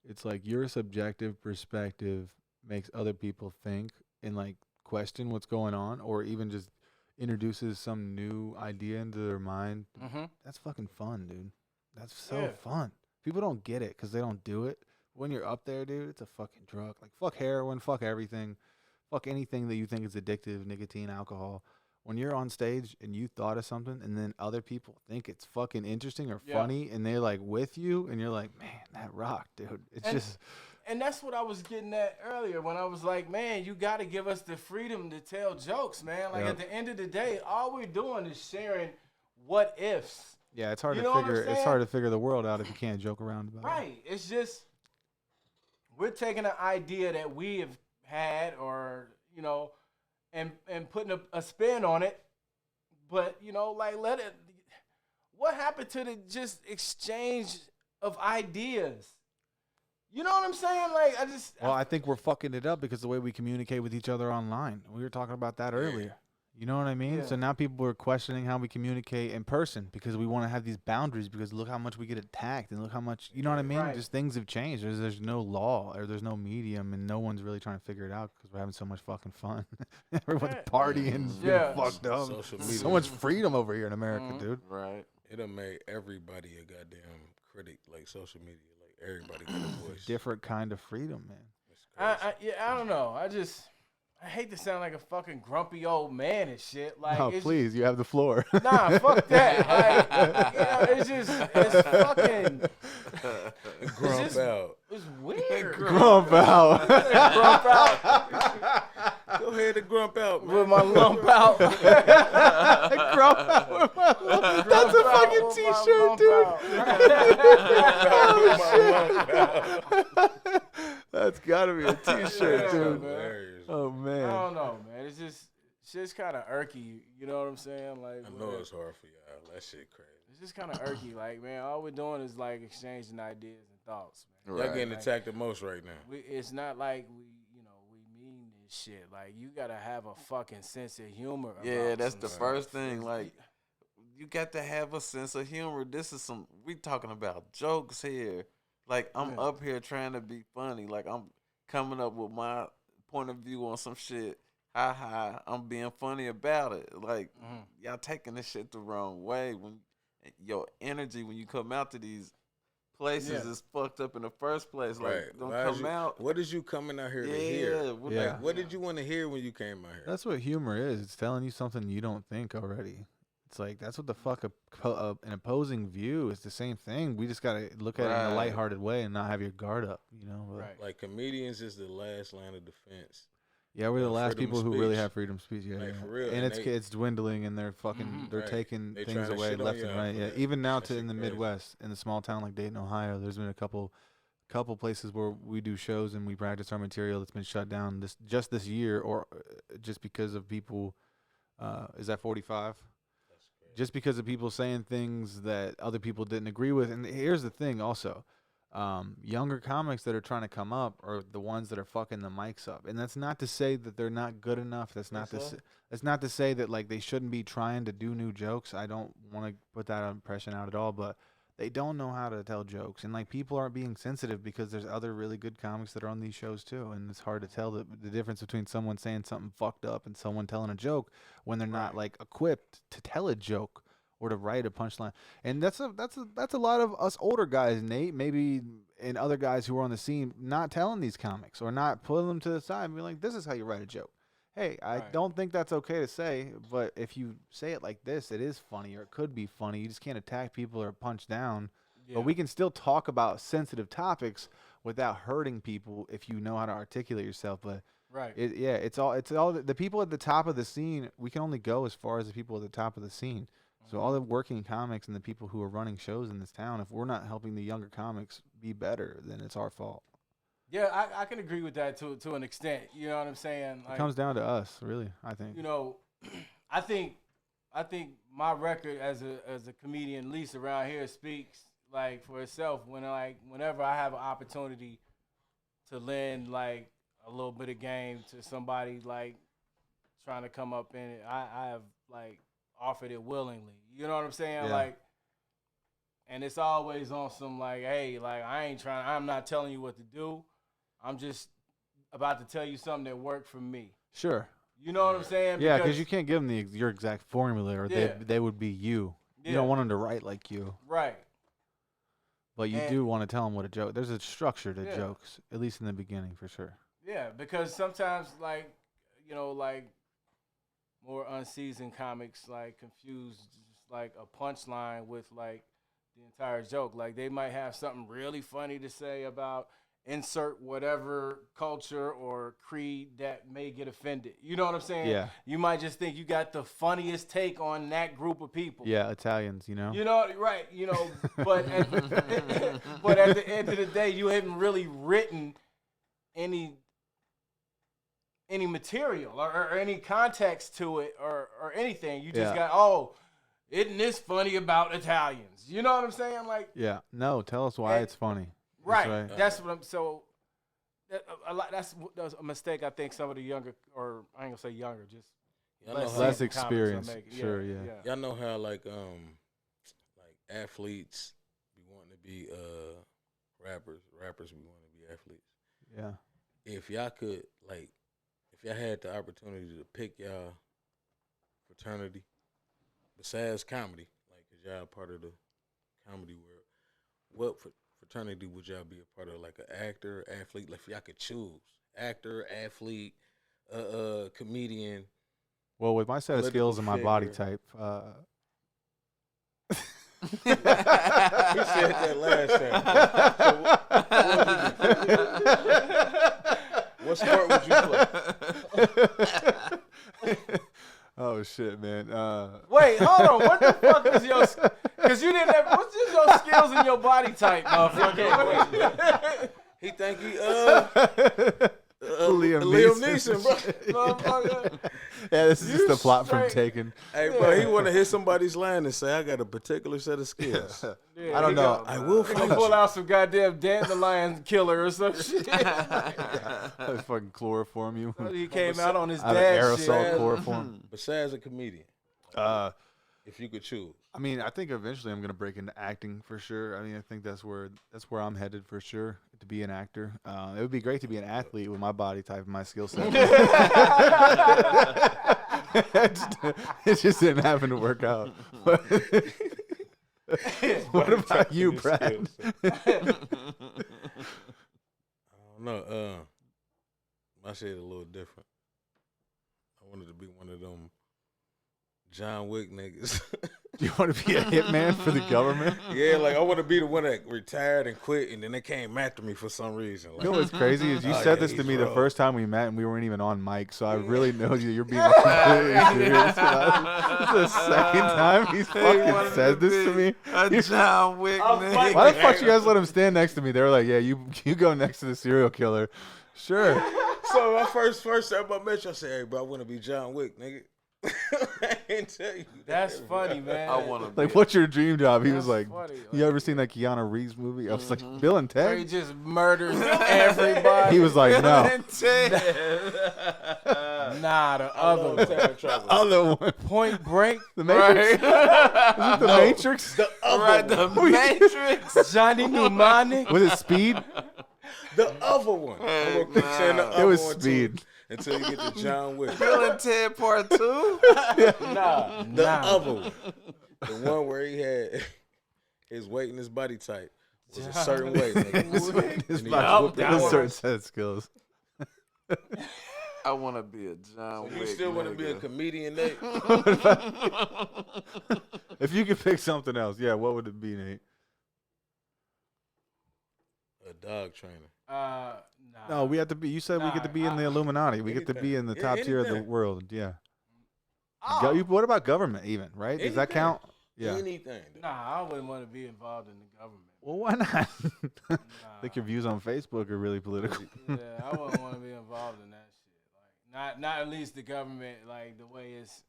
it's like your subjective perspective makes other people think and like question what's going on, or even just introduces some new idea into their mind.
mm-hmm.
That's fucking fun, dude. That's so
Yeah.
fun. People don't get it because they don't do it. When you're up there, dude, it's a fucking drug. Like fuck heroin, fuck everything, fuck anything that you think is addictive, nicotine, alcohol. When you're on stage and you thought of something and then other people think it's fucking interesting or
Yeah.
funny and they're like with you and you're like, man, that rocked, dude. It's just
And that's what I was getting at earlier when I was like, man, you got to give us the freedom to tell jokes, man. Like
Yep.
at the end of the day, all we're doing is sharing what ifs.
yeah, it's hard
You
to
know what I'm
figure. It's
saying?
hard to figure the world out if you can't joke around about it.
Right. It's just we're taking an idea that we have had or, and putting a spin on it. But, like let it what happened to the just exchange of ideas? You know what I'm saying? Like
Well, I think we're fucking it up because the way we communicate with each other online. We were talking about that earlier. You know what I mean?
Yeah.
So now people are questioning how we communicate in person because we want to have these boundaries because look how much we get attacked and look how much, you know what I mean?
Right.
Just things have changed. There's no law or there's no medium and no one's really trying to figure it out because we're having so much fucking fun. Everyone's
Yeah.
partying and
Yeah.
getting fucked up.
Social
There's
media.
so much freedom over here in America,
Mhm.
dude.
Right.
It done made everybody a goddamn critic, like social media. Like everybody got a voice.
Different kind of freedom, man.
It's crazy.
I don't know. I hate to sound like a fucking grumpy old man and shit. Like,
Oh,
it's,
please, you have the floor.
Nah, fuck that. Like, it's fucking,
Grump
just-
out.
it's weird.
Grump out.
Grump out
Go ahead and grump out, man.
with my lump out.
Grump out with my lump. That's a fucking
With my
t-shirt,
lump
dude.
out.
That's gotta be a t-shirt,
Yeah,
dude.
man.
Hilarious.
Oh
I
man.
don't know, man. It's just kind of irky. You know what I'm saying? Like,
I know it's hard for y'all. That shit crazy.
it's just kind of irky. Like, man, all we're doing is like exchanging ideas and thoughts, man.
Y'all
Right.
getting
Like,
attacked the most right now.
It's not like we mean shit. Like, you gotta have a fucking sense of humor.
Yeah,
about
that's
some
the
stuff.
first thing. Like, you got to have a sense of humor. This is we talking about jokes here. Like, I'm
Yeah.
up here trying to be funny. Like, I'm coming up with my point of view on some shit. Ha ha, I'm being funny about it. Like, y'all taking this shit the wrong way. When your energy when you come out to these places is fucked up in the first place. Like,
Right.
don't
Why is
come
you-
out.
What is you coming out here to hear?
Yeah.
Like, what did you want to hear when you came out here?
That's what humor is. It's telling you something you don't think already. It's like that's what the fuck an opposing view is. The same thing. We just gotta look at it in a
Right.
lighthearted way and not have your guard up. You know. But
Right.
Like, comedians is the last line of defense.
yeah, we're the last
freedom of
people who really
speech.
have freedom of speech. Yeah,
Like,
yeah.
for real,
And
and
it's dwindling, and they're fucking they're
Right.
taking
They
things
tryna
away
shit on
left and
y'all
right.
for
Yeah,
that.
even now
That
to
shit
in the
crazy.
Midwest, in a small town like Dayton, Ohio, there's been a couple places where we do shows and we practice our material that's been shut down this year, or just because of people. Is that 45? Just because of people saying things that other people didn't agree with. And here's the thing also. Younger comics that are trying to come up are the ones that are fucking the mics up. And that's not to say that they're not good enough. That's not to say that like they shouldn't be trying to do new jokes. I don't want to put that impression out at all, but they don't know how to tell jokes. And like people aren't being sensitive because there's other really good comics that are on these shows too. And it's hard to tell the difference between someone saying something fucked up and someone telling a joke when they're not like equipped to tell a joke or to write a punchline. And that's a lot of us older guys, Nate, maybe, and other guys who are on the scene not telling these comics or not pulling them to the side and be like, this is how you write a joke. Hey, I don't think that's okay to say, but if you say it like this, it is funny or it could be funny. You just can't attack people or punch down.
Yeah.
But we can still talk about sensitive topics without hurting people if you know how to articulate yourself. But
Right.
it's all the people at the top of the scene. We can only go as far as the people at the top of the scene. So all the working comics and the people who are running shows in this town, if we're not helping the younger comics be better, then it's our fault.
Yeah, I can agree with that to an extent. You know what I'm saying? Like,
It comes down to us, really, I think.
you know, I think my record as a comedian, at least around here, speaks like for itself. Whenever I have an opportunity to lend like a little bit of game to somebody like trying to come up in it, I have like offered it willingly. You know what I'm saying?
Yeah.
Like, and it's always on some like, hey, like I'm not telling you what to do. I'm just about to tell you something that worked for me.
Sure.
You know what I'm saying?
Yeah, because you can't give them your exact formula, or
Yeah.
they would be you. You
Yeah.
don't want them to write like you,
Right.
but you
And-
do want to tell them what a joke. There's a structure to
Yeah.
jokes, at least in the beginning, for sure.
Yeah, because sometimes like, you know, like more unseasoned comics like confuse just like a punchline with like the entire joke. Like they might have something really funny to say about insert whatever culture or creed that may get offended. You know what I'm saying?
Yeah.
You might just think you got the funniest take on that group of people.
Yeah, Italians, you know.
You know, right? You know, but at the end of the day, you haven't really written any material or any context to it or anything. You just
Yeah.
got, isn't this funny about Italians? You know what I'm saying? Like,
Yeah. No, tell us why
And-
it's funny.
right? That's what I'm. So that's a mistake I think some of the younger, or I ain't gonna say younger, just
Y'all know how,
Less
seasoned comics are
experience,
making.
sure, yeah.
y'all know how like athletes be wanting to be rappers be wanting to be athletes.
Yeah.
If y'all could if y'all had the opportunity to pick y'all fraternity besides comedy, like 'cause y'all part of the comedy world, what fraternity would y'all be a part of? Like an actor, athlete? Like if y'all could choose actor, athlete, comedian.
Well, with my set of skills and my
Political
body
figure.
type,
He said that last time. What sport would you play?
oh shit, man.
Wait, hold on. What the fuck is your? Because you didn't have. What's just your skills and your body type, motherfucker?
He think he
Liam
Neeson, bro.
Motherfucker.
Yeah, this is
You
just the plot from
straight-
Taken.
Hey, bro, he want to hit somebody's line and say, "I got a particular set of skills."
Yeah,
I don't
he
know.
go-
I will
He
fight
pull
you.
out some goddamn dandelion killer or some shit.
I fucking chloroform you.
He came out on his
Out of
dad
aerosol
shit.
chloroform.
Besides a comedian, if you could choose,
I mean, I think eventually I'm gonna break into acting for sure. I mean, I think that's where I'm headed for sure, to be an actor. It would be great to be an athlete with my body type and my skill set. It just didn't happen to work out. But what about you, Brad?
I don't know. My shit a little different. I wanted to be one of them John Wick niggas.
Do you want to be a hitman for the government?
Yeah, like I want to be the one that retired and quit, and then they came after me for some reason.
You know what's crazy is you
Oh,
said
yeah,
this to
he's
me the
raw.
first time we met and we weren't even on mic, so I really know you're being completely serious. This is the second time he's fucking said this to me.
A John Wick nigga.
Why the fuck you guys let him stand next to me? They were like, "Yeah, you go next to the serial killer." Sure.
So my first time I met you, I said, "Hey, bro, I want to be John Wick, nigga." I didn't tell you.
That's
that,
funny, man.
I want to
Like, what's your dream job? He was
That's
like,
funny.
"You ever seen that Keanu Reeves movie?" I was like, "Bill and
Where he
Ted."
just murders everybody.
He was like, "No."
Nah, the other one.
Other one.
Point Break.
The Matrix. Is it the Matrix?
The other
Right,
one.
the Matrix.
Johnny Mnemonic.
Oh,
Was it Speed?
The other one. I'm gonna keep saying the
Nah.
other
It was
one too,
Speed.
until you get to John Wick.
Bill and Ted Part 2.
Nah, the
Nah.
other one. The one where he had his weight and his body type was a certain way. Nigga.
His
And he
body-
whooped
that
it.
his
one.
certain set of skills.
I want to be a John Wick.
You still want to be a
nigga.
comedian, Nate?
If you could pick something else, yeah, what would it be, Nate?
A dog trainer.
Nah.
No, we have to be. You said we get to be in the Illuminati. We get to be in the
Anything.
top
Yeah,
tier of the
anything.
world. Yeah.
Oh.
What about government? Even right? Does that
Anything.
count? Yeah.
Anything.
Nah, I wouldn't want to be involved in the government.
Well, why not? I
Nah.
think your views on Facebook are really political.
Yeah, I wouldn't want to be involved in that shit. Like, not at least the government, like the way it's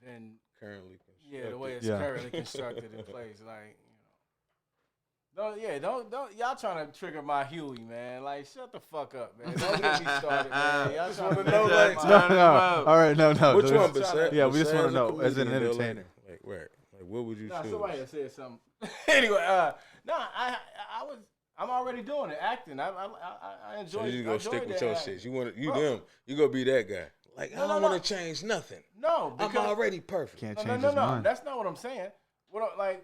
been.
Currently.
Yeah, the way it's
Yeah.
currently constructed in place, like don't y'all trying to trigger my Huey, man? Like, shut the fuck up, man. Don't get me started, man. Y'all trying to
know,
know,
like,
like,
No,
Turn him
no.
up.
All right, no.
Which
There's-
one, besides?
Yeah, we just wanna
besides a
know, as an
comedian, though,
entertainer.
Like, right. Like, what would you
Nah,
choose?
somebody had said something. Anyway, I'm already doing it, acting. I enjoy.
So you
I
gonna
enjoy
stick with
that
your
act.
shit. You want you
Bro.
them. You gonna be that guy. Like,
No,
I don't
no,
want to change nothing.
No,
I'm
because
already perfect.
Can't
no,
change
no,
his
no.
mind.
That's not what I'm saying.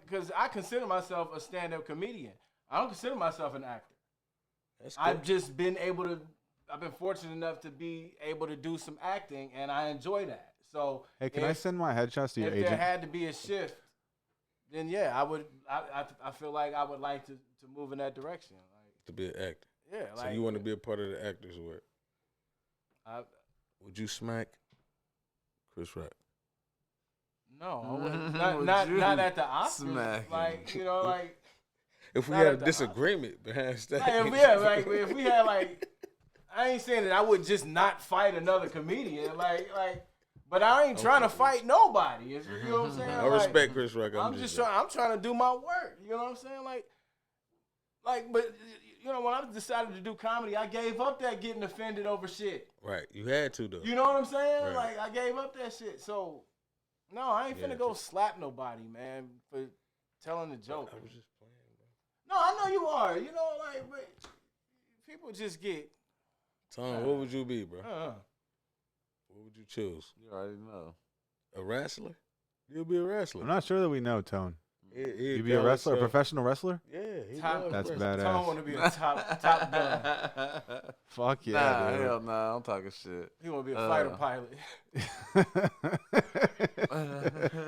Because I consider myself a stand-up comedian. I don't consider myself an actor.
That's cool.
I've just been I've been fortunate enough to be able to do some acting, and I enjoy that. So,
Hey, can I send my headshots to your
if there
agent?
had to be a shift, then yeah, I would. I feel like I would like to move in that direction. Like,
to be an actor.
yeah,
So
like
you want to be a part of the actors' work?
I,
Would you smack Chris Rock?
no, I wouldn't.
Would
Not
you
at the Oscars.
smack him?
Like, you know, like.
If we
Not
had a
at the
disagreement behind stage,
Like, if we had like, I ain't saying that I would just not fight another comedian, but I ain't trying to fight nobody. You know what I'm saying?
I
Like,
respect Chris Rock.
I'm just trying. I'm trying to do my work. You know what I'm saying? But you know, when I decided to do comedy, I gave up that getting offended over shit.
Right, you had to though.
You know what I'm saying?
Right.
Like, I gave up that shit. So no, I ain't
Yeah,
finna go slap nobody, man, for telling a joke.
I was just playing.
No, I know you are. You know, like, but people just get.
Tom, what would you be, bro? What would you choose?
You already know.
A wrestler? You'll be a wrestler.
I'm not sure that we know, Tone.
He'd
You be a
call
wrestler, a
himself-
professional wrestler?
Yeah, he
Top-
loves
That's
wrestling.
badass.
Tom want to be a top gun.
Fuck yeah,
Nah,
dude.
hell nah. I'm talking shit.
He want to be a fighter pilot.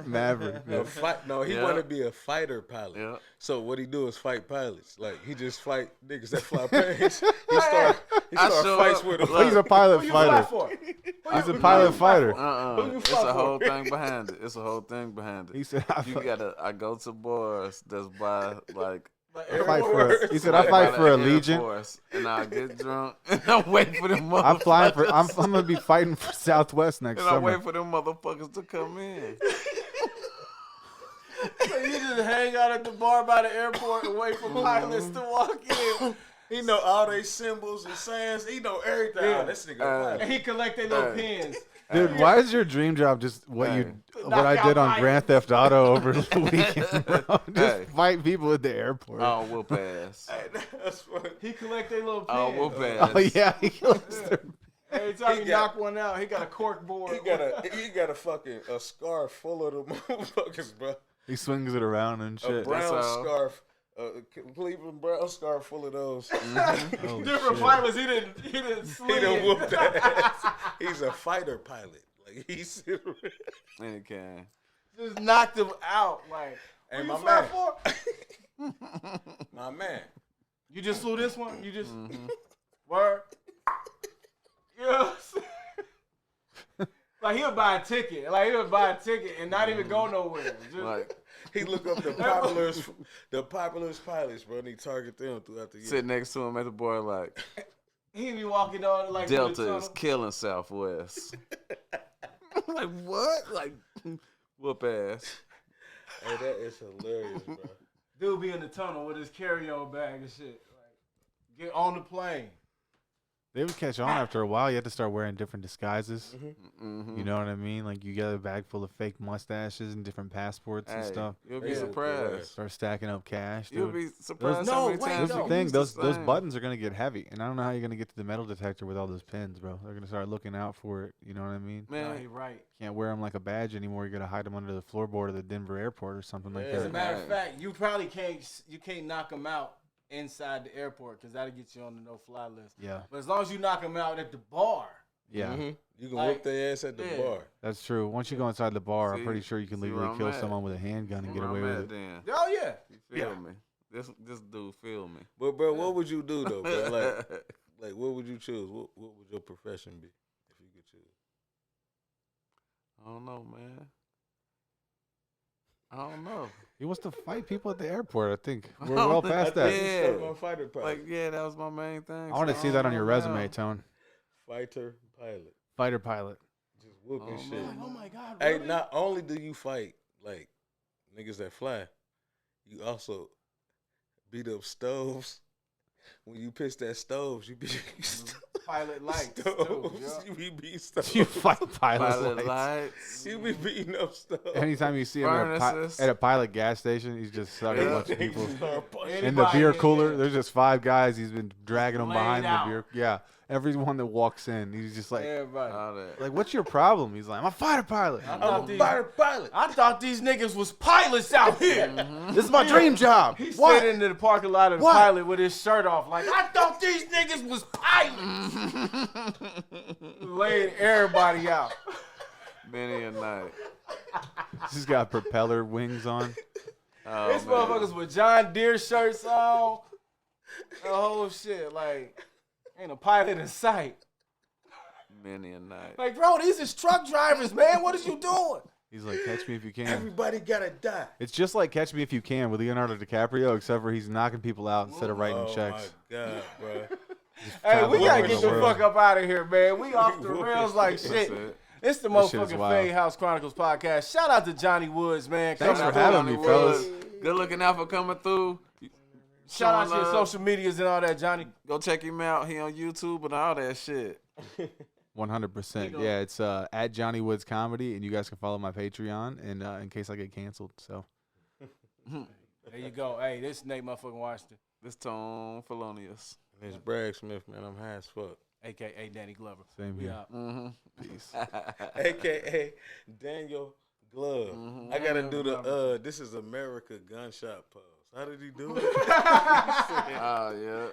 Maverick.
No, he
Yeah.
want to be a fighter pilot.
Yeah.
So what he do is fight pilots. Like he just fight niggas that fly planes. He start
show
fights
up-
with them.
Look.
He's a pilot
Who you fly
fighter.
for?
He's a pilot fighter.
Who you
It's
fought
a whole
for?
thing behind it. It's a whole thing behind
He
it.
said,
I go to bars that's by like
I fight for. He said, "I fight for a legion."
And I'll get drunk and I'm waiting for them motherfuckers.
I'm flying for. I'm gonna be fighting for Southwest next
and I'm
summer.
waiting for them motherfuckers to come in.
So you just hang out at the bar by the airport and wait for pilots to walk in.
He know all they symbols and sayings. He know everything.
Yeah.
Oh, this nigga.
And he collect their little pins.
Dude, why is your dream job just what
Hey.
what I did on
Knock out
Grand Theft Auto over the weekend, bro? Just
Hey.
fight people at the airport.
Oh, whoop ass.
That's funny.
He collect their little pins.
Oh, whoop ass.
Oh yeah, he kills them.
Every time he
He got-
knock one out, he got a cork board.
He got a fucking a scarf full of them motherfuckers, bro.
He swings it around and
A
shit.
brown
all.
scarf, a Cleveland brown scarf full of those.
Holy
Different
shit.
pilots, he didn't
He
sling
done
it.
whooped that ass. He's a fighter pilot. Like he's
Any kind.
Just knocked him out. Like,
Hey,
what
my
you fly
man.
for?
My man.
You just flew this one? You just word? You know what I'm saying? Like he'll buy a ticket. Like he'll buy a ticket and not even go nowhere. Just,
Like
He look up the popular's pilots, bro, and he target them throughout the year.
sit next to him at the bar like
he be walking on like through the
Delta is
tunnel.
killing Southwest. Like what? Like whoop ass.
Hey, that is hilarious, bro.
Dude be in the tunnel with his carry-on bag and shit. Like, get on the plane.
They would catch on after a while. You had to start wearing different disguises.
Mm-hmm.
You know what I mean? Like you got a bag full of fake mustaches and different passports and stuff.
You'll be
Yeah,
surprised.
Start stacking up cash.
You'll
Dude.
be surprised how many
No, wait,
times
Here's
no.
the thing:
use
those
same.
buttons are gonna get heavy, and I don't know how you're gonna get to the metal detector with all those pins, bro. They're gonna start looking out for it. You know what I mean?
Nah,
Man,
he right.
Can't wear them like a badge anymore. You gotta hide them under the floorboard of the Denver airport or something like
Yeah.
As a
that.
matter of
Right.
fact, you probably can't knock him out inside the airport because that'll get you on the no-fly list.
Yeah,
But as long as you knock him out at the bar,
yeah,
Mhm. You can
Like,
whoop their ass at the
yeah.
bar.
that's true. Once you go inside the bar, I'm
See-
pretty sure you can
see
legally
where I'm
kill
at.
someone with a handgun and get
where
away
I'm
with
at
it.
oh
then.
yeah,
You feel
Yeah.
me? This dude feel me.
But bro, what would you do though, bro? Like what would you choose? What would your profession be if you could choose?
I don't know, man. I don't know.
He wants to fight people at the airport. I think we're
Oh,
well past that.
yeah.
Started on fighter pilot.
Like, yeah, that was my main thing.
I want to
so
see that on
don't
your
know
resume,
now.
Tone.
Fighter pilot.
Fighter pilot.
Just whooping
Oh,
shit.
man.
oh my god,
Hey,
really?
not only do you fight like niggas that fly, you also beat up stoves. When you piss that stoves, you beat
Pilot lights,
stoves.
too, yeah.
You be beating stoves.
You fight pilots.
Pilot
lights.
lights.
You be beating up stoves.
Anytime you see him at a,
Furnaces.
at a pilot gas station, he's just sucking a
Yeah.
bunch of people.
Anybody
In the beer
in
cooler,
there.
there's just 5 guys. He's been dragging them
Laid
behind
out.
the beer. Yeah, everyone that walks in, he's just like,
Everybody.
All that.
like, what's your problem? He's like, I'm a fighter pilot.
I
I'm
thought
a
these-
fighter pilot.
I thought these niggas was pilots out here.
This is my dream job.
He
What?
sitting in the parking lot of the
What?
pilot with his shirt off, like I thought these niggas was pilots. Laying everybody out.
Many a night.
He's got propeller wings on.
Oh,
These
man.
motherfuckers with John Deere shirts on. The whole shit, like ain't a pilot in sight.
Many a night.
Like, bro, these is truck drivers, man. What is you doing?
He's like, catch me if you can.
Everybody gotta die.
It's just like Catch Me If You Can with Leonardo DiCaprio, except for he's knocking people out instead of writing
Oh
checks.
my god, bro.
Hey,
traveling
we gotta
around
get
the
the
world.
fuck up out of here, man. We off the rails like
That's
shit.
it.
It's the
This shit is
motherfucking
wild.
fadeHouse Chronicles podcast. Shout out to Johnny Woods, man.
Thanks
Coming
for
through.
having me,
Johnny
fellas.
Woods. Good looking out for coming through.
Shout out to
Showing
your
love.
social medias and all that, Johnny.
Go check him out. He on YouTube and all that shit.
100%. Yeah, it's at Johnny Woods Comedy, and you guys can follow my Patreon and in case I get canceled. So
There you go. Hey, this is Nate motherfucking Washington,
This Tone Felonious.
And it's Bragg Smith, man. I'm high as fuck.
a.k.a. Danny Glover.
same
We
here.
out.
Mm-hmm.
Peace.
AKA Daniel Glove.
Mhm.
I gotta
Daniel
do the
Glover.
This is America gunshot pose. How did he do it?
Oh, yeah.